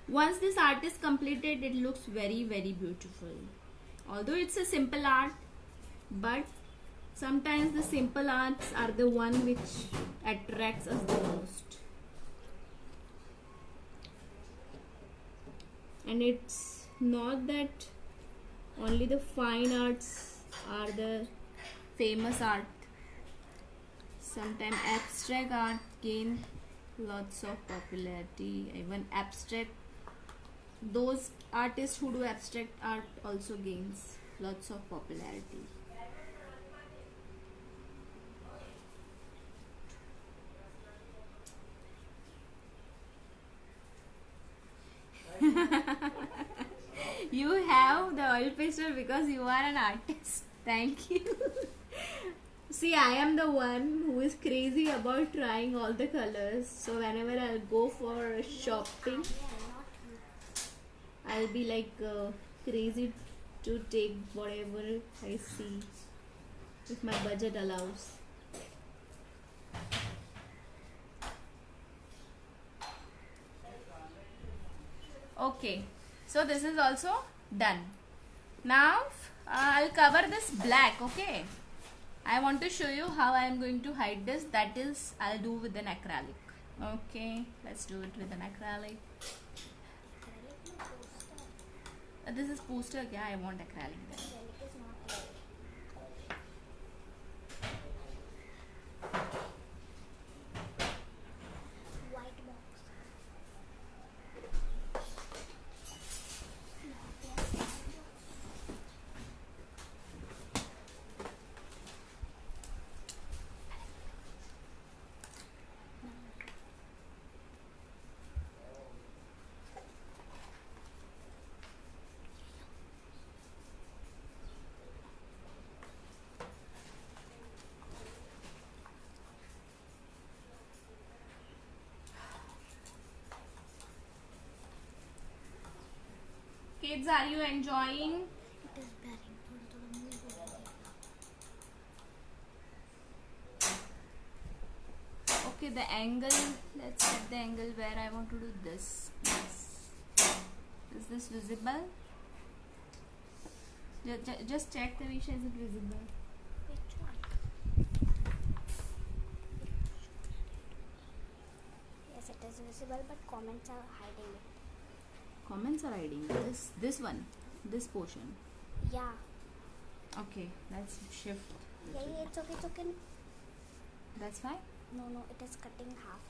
Once this art is completed, it looks very beautiful. Although it's a simple art, but sometimes the simple arts are the one which attracts us the most. And it's not that only the fine arts are the famous art. Sometimes abstract art gain lots of popularity. Even abstract, those artists who do abstract art also gains lots of popularity. You have the oil pastel because you are an artist. Thank you. See, I am the one who is crazy about trying all the colors. So whenever I'll go for shopping, I'll be like crazy to take whatever I see, if my budget allows. Okay, so this is also done. Now I'll cover this black. Okay, I want to show you how I am going to hide this. That is, I'll do with an acrylic. Okay, let's do it with an acrylic. This is poster. Yeah, I want acrylic then. White box. Kids, are you enjoying? It is bearing. थोड़ा move हो रहा है. Okay, the angle. Let's set the angle where I want to do this. Yes. Is this visible? Just check, Tavisha, is it visible? Which one? Yes, it is visible, but comments are hiding it. Comments are hiding this one, this portion. Yeah. Okay, let's shift. Yeah, it's okay, it's okay. That's fine. No, it is cutting half.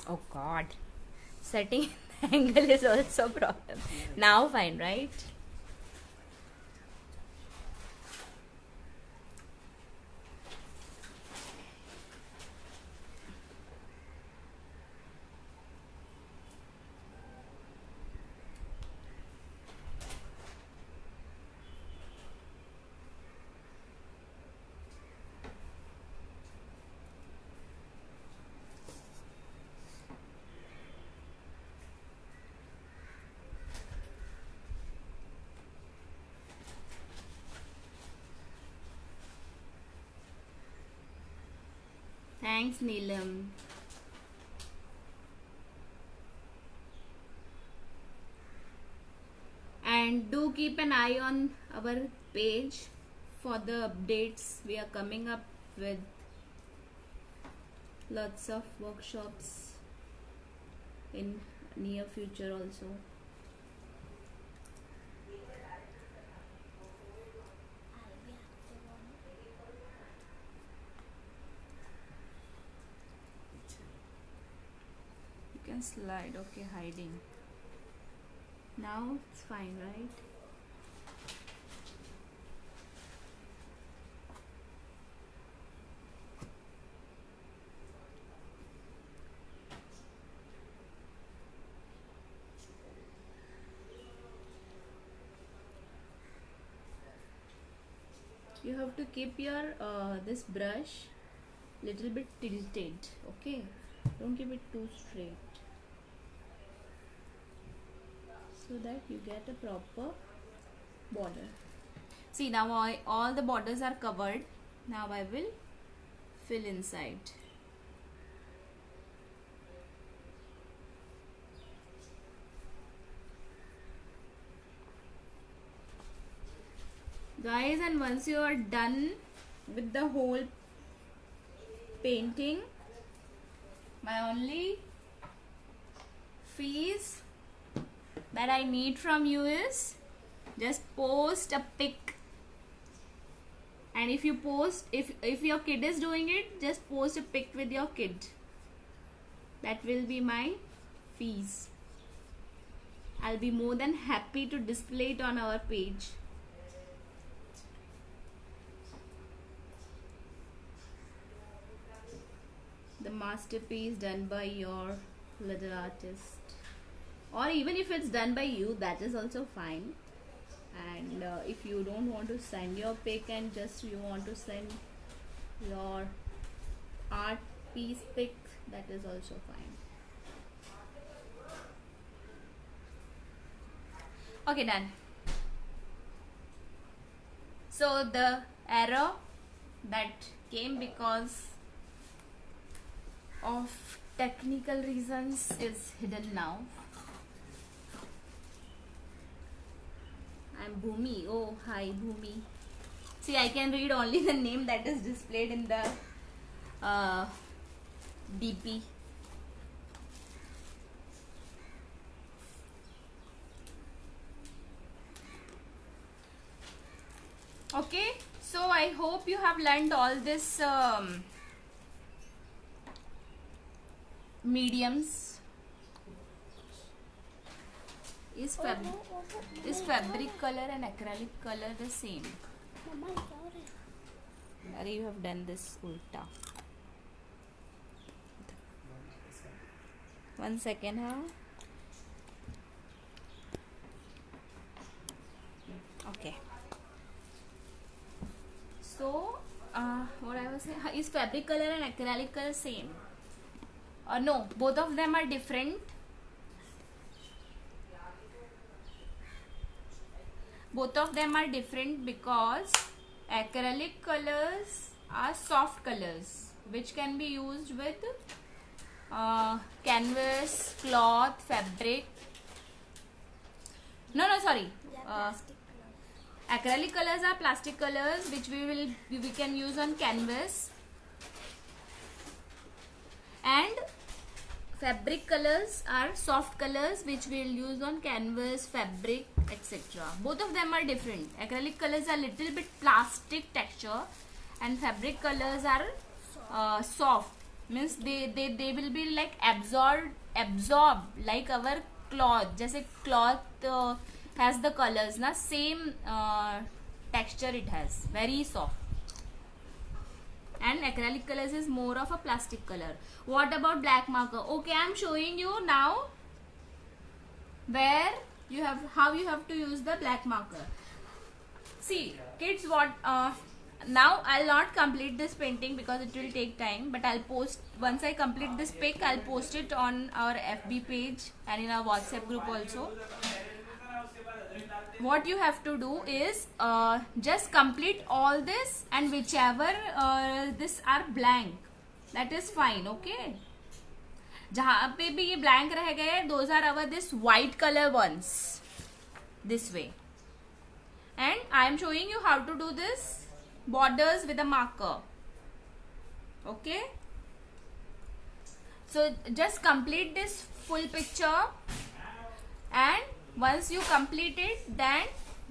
Oh God, setting the angle is also problem. Now fine, right? Thanks, Neelam. And do keep an eye on our page for the updates. We are coming up with lots of workshops in near future also. I'll be active on it. You can slide. Okay, hiding. Now it's fine, right? You have to keep your this brush little bit tilted. Okay, Don't keep it too straight, so that you get a proper border. See, now all the borders are covered. Now I will fill inside. Guys, and once you are done with the whole painting, my only fees that I need from you is just post a pic. And if you post, if your kid is doing it, just post a pic with your kid. That will be my fees. I'll be more than happy to display it on our page. The masterpiece done by your little artist, or even if it's done by you, that is also fine. And if you don't want to send your pic and just you want to send your art piece pic, that is also fine. Okay, done. So the error that came because of technical reasons is hidden now. I'm Bhumi. Oh, hi Bhumi. See, I can read only the name that is displayed in the DP. Okay, so I hope you have learned all this mediums. Is fabric color and acrylic color the same? Are you have done this ulta? 1 second, huh? Okay. So, what I was saying, is fabric color and acrylic color same? No, both of them are different. Both of them are different because acrylic colors are soft colors which can be used with canvas, cloth, fabric. No, sorry. Acrylic colors are plastic colors which we can use on canvas, and fabric colors are soft colors which we will use on canvas, fabric, etc. Both of them are different. Acrylic colors are little bit plastic texture and fabric colors are soft. Means they will be like absorb like our cloth. Jaise cloth has the colors, na same texture it has, very soft. And acrylic colors is more of a plastic color. What about black marker? Okay, I am showing you now where you have, how you have to use the black marker. See kids, what now I'll not complete this painting because it will take time, but I'll post, once I complete this pic, I'll post it on our FB page and in our WhatsApp group also. What you have to do is just complete all this, and whichever this are blank, that is fine. Okay, जहाँ पे भी ये blank रह गए, those are our this white color ones, this way. And I am showing you how to do this borders with a marker. Okay, so just complete this full picture, and once you complete it, then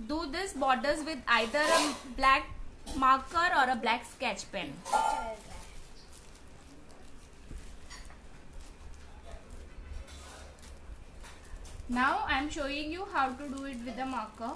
do this borders with either a black marker or a black sketch pen. Now I am showing you how to do it with a marker.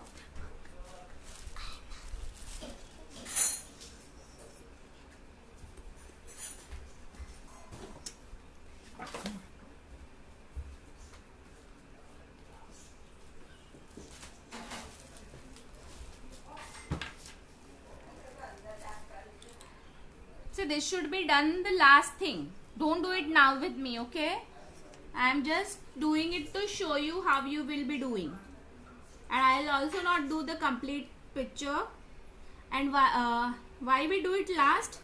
So this should be done the last thing. Don't do it now with me, okay? I am just doing it to show you how you will be doing. And I'll also not do the complete picture. And why we do it last?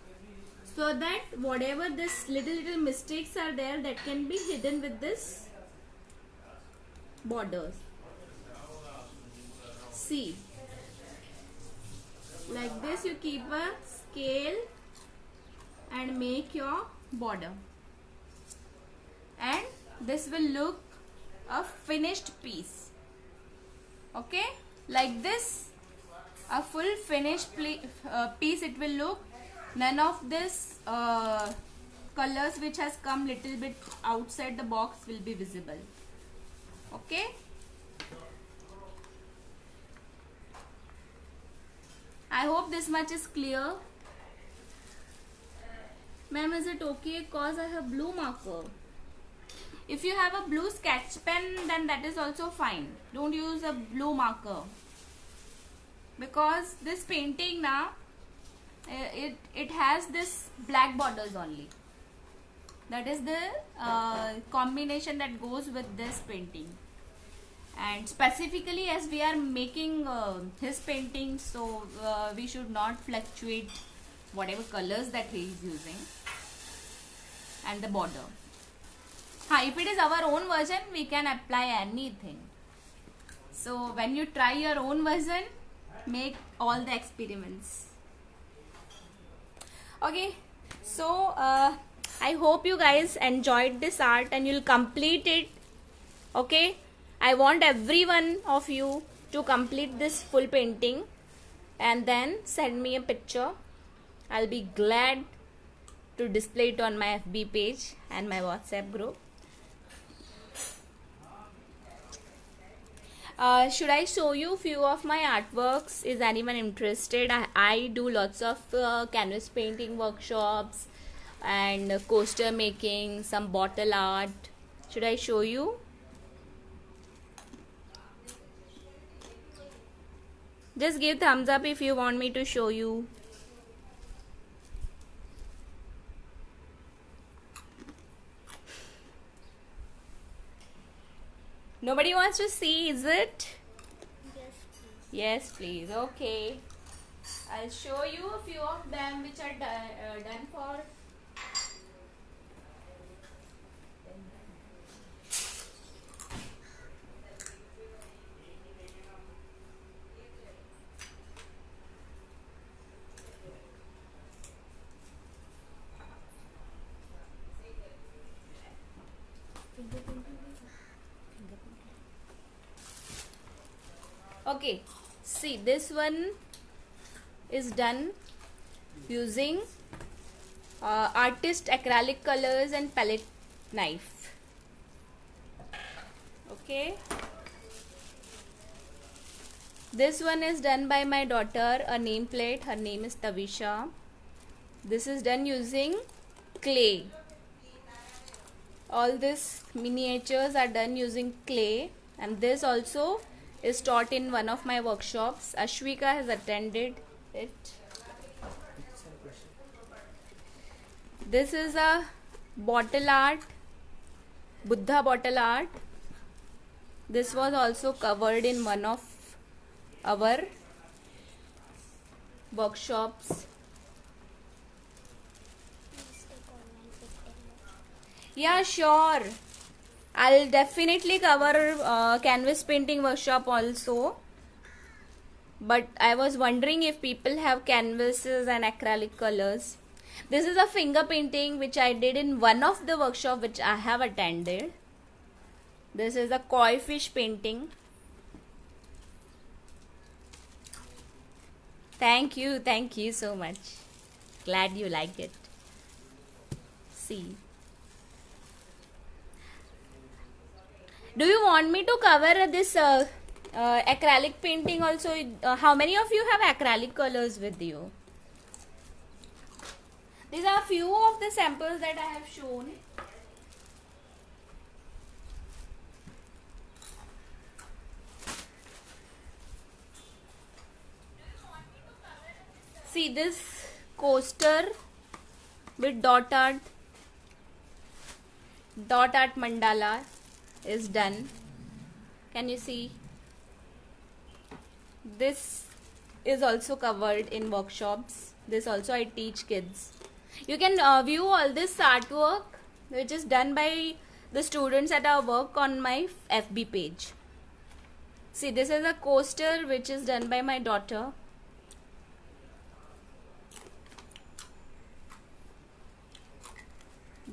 So that whatever this little mistakes are there, that can be hidden with this borders. See, like this you keep a scale and make your border, and this will look a finished piece. Okay, like this, a full finished piece it will look. None of this colors which has come little bit outside the box will be visible. Okay, I hope this much is clear. Ma'am, is it okay cause I have blue marker? If you have a blue sketch pen, then that is also fine. Don't use a blue marker, because this painting now it has this black borders only. That is the combination that goes with this painting. And specifically, as we are making his painting, so we should not fluctuate whatever colors that he is using and the border. If it is our own version, we can apply anything. So when you try your own version, make all the experiments. Okay, so I hope you guys enjoyed this art and you'll complete it. Okay, I want every one of you to complete this full painting and then send me a picture. I'll be glad to display it on my FB page and my WhatsApp group. Should I show you few of my artworks? Is anyone interested? I do lots of canvas painting workshops and coaster making, some bottle art. Should I show you? Just give thumbs up if you want me to show you. Nobody wants to see, is it? Yes, please. Yes, please. Okay. I'll show you a few of them which are done for. Okay, see, this one is done using artist acrylic colors and palette knife. Okay, this one is done by my daughter, a nameplate. Her name is Tavisha. This is done using clay. All these miniatures are done using clay, and this also is taught in one of my workshops. Ashwika has attended it. This is a bottle art, Buddha bottle art. This was also covered in one of our workshops. Please take online picture. Yeah, sure. I'll definitely cover canvas painting workshop also. But I was wondering if people have canvases and acrylic colors. This is a finger painting which I did in one of the workshop which I have attended. This is a koi fish painting. Thank you so much. Glad you liked it. See. Do you want me to cover this acrylic painting also? How many of you have acrylic colors with you? These are few of the samples that I have shown. See this coaster with dot art. Dot art mandala is done. Can you see? This is also covered in workshops. This also I teach kids. You can view all this artwork which is done by the students at our work on my FB page. See, this is a coaster which is done by my daughter.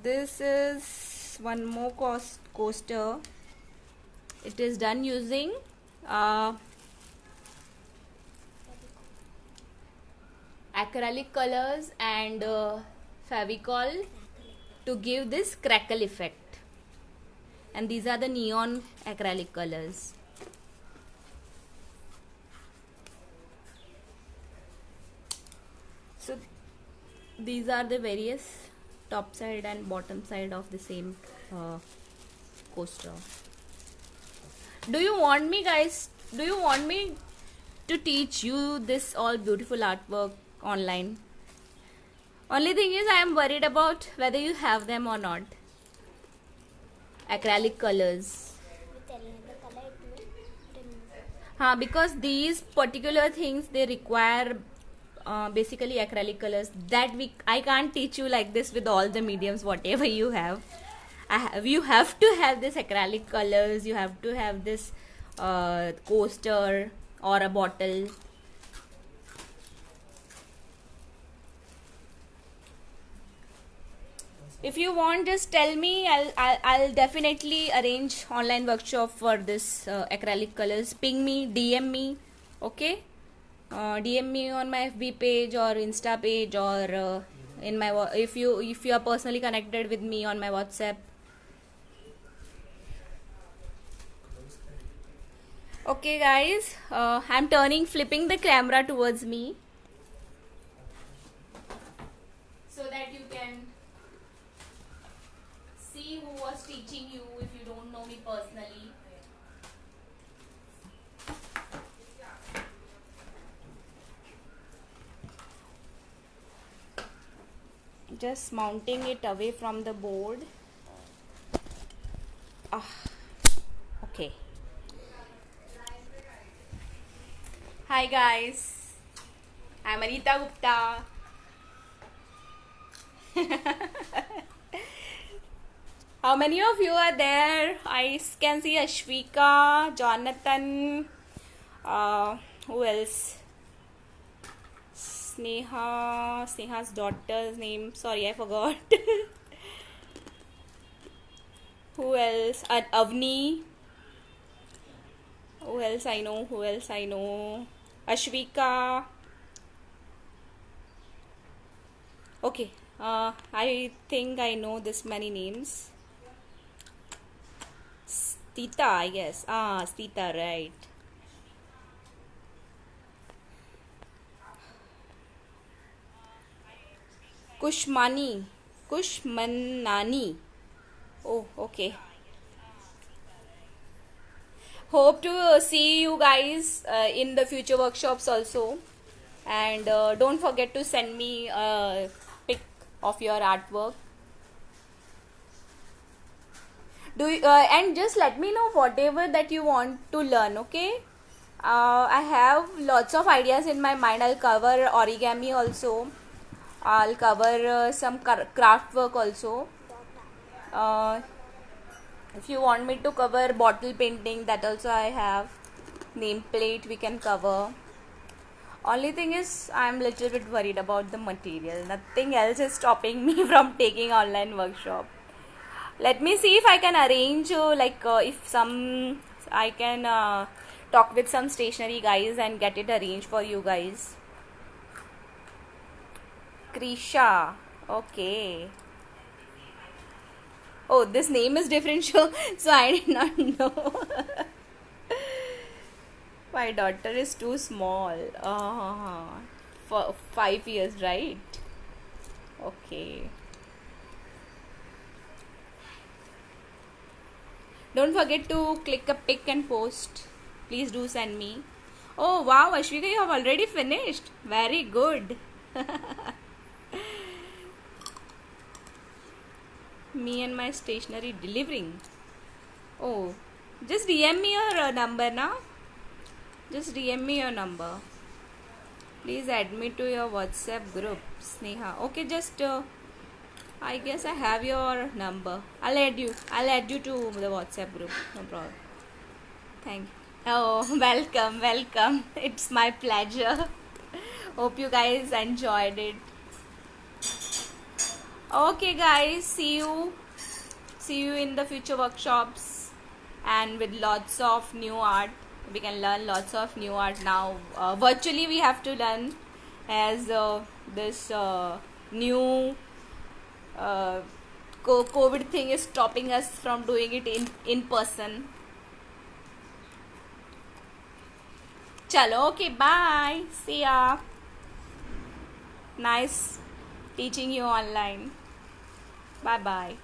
This is one more coaster. It is done using acrylic colors and Fevicol to give this crackle effect. And these are the neon acrylic colors. So these are the various top side and bottom side of the same coaster. Do you want me, guys? Do you want me to teach you this all beautiful artwork online? Only thing is I am worried about whether you have them or not. Acrylic colors. Because these particular things, they require basically acrylic colors that I can't teach you like this with all the mediums whatever you have. You have to have this acrylic colors, you have to have this coaster or a bottle. If you want, just tell me. I'll definitely arrange online workshop for this acrylic colors. Ping me, DM me, okay? DM me on my FB page or Insta page, or in my if you are personally connected with me on my WhatsApp. Okay, guys, I'm flipping the camera towards me so that you can see who was teaching you if you don't know me personally. Just mounting it away from the board. Okay. Hi guys, I'm Anita Gupta. How many of you are there? I can see Ashvika, Jonathan, who else? Sneha's daughter's name, sorry I forgot. Who else? Avni. Who else I know? Ashvika. Okay, I think I know this many names. Stita, I guess. Stita, right. Kushmanani. Oh, okay. Hope to see you guys in the future workshops also. And don't forget to send me a pic of your artwork. And just let me know whatever that you want to learn, okay? I have lots of ideas in my mind. I'll cover origami also. I'll cover some craft work also. If you want me to cover bottle painting, that also I have. Nameplate we can cover. Only thing is I'm little bit worried about the material. Nothing else is stopping me from taking online workshop. Let me see if I can arrange I can talk with some stationery guys and get it arranged for you guys. Krisha, okay. Oh, this name is different, so I did not know. My daughter is too small. For 5 years, right? Okay. Don't forget to click a pic and post. Please do send me. Oh wow, Ashvika, you have already finished. Very good. Me and my stationery delivering. Oh, just DM me your number now. Just DM me your number. Please add me to your WhatsApp group, Sneha. Okay, just I guess I have your number. I'll add you. I'll add you to the WhatsApp group. No problem. Thank you. Oh, welcome, welcome. It's my pleasure. Hope you guys enjoyed it. Okay, guys. See you. See you in the future workshops and with lots of new art. We can learn lots of new art now. Virtually, we have to learn as this new COVID thing is stopping us from doing it in person. Chalo, okay, bye. See ya. Nice teaching you online. Bye bye.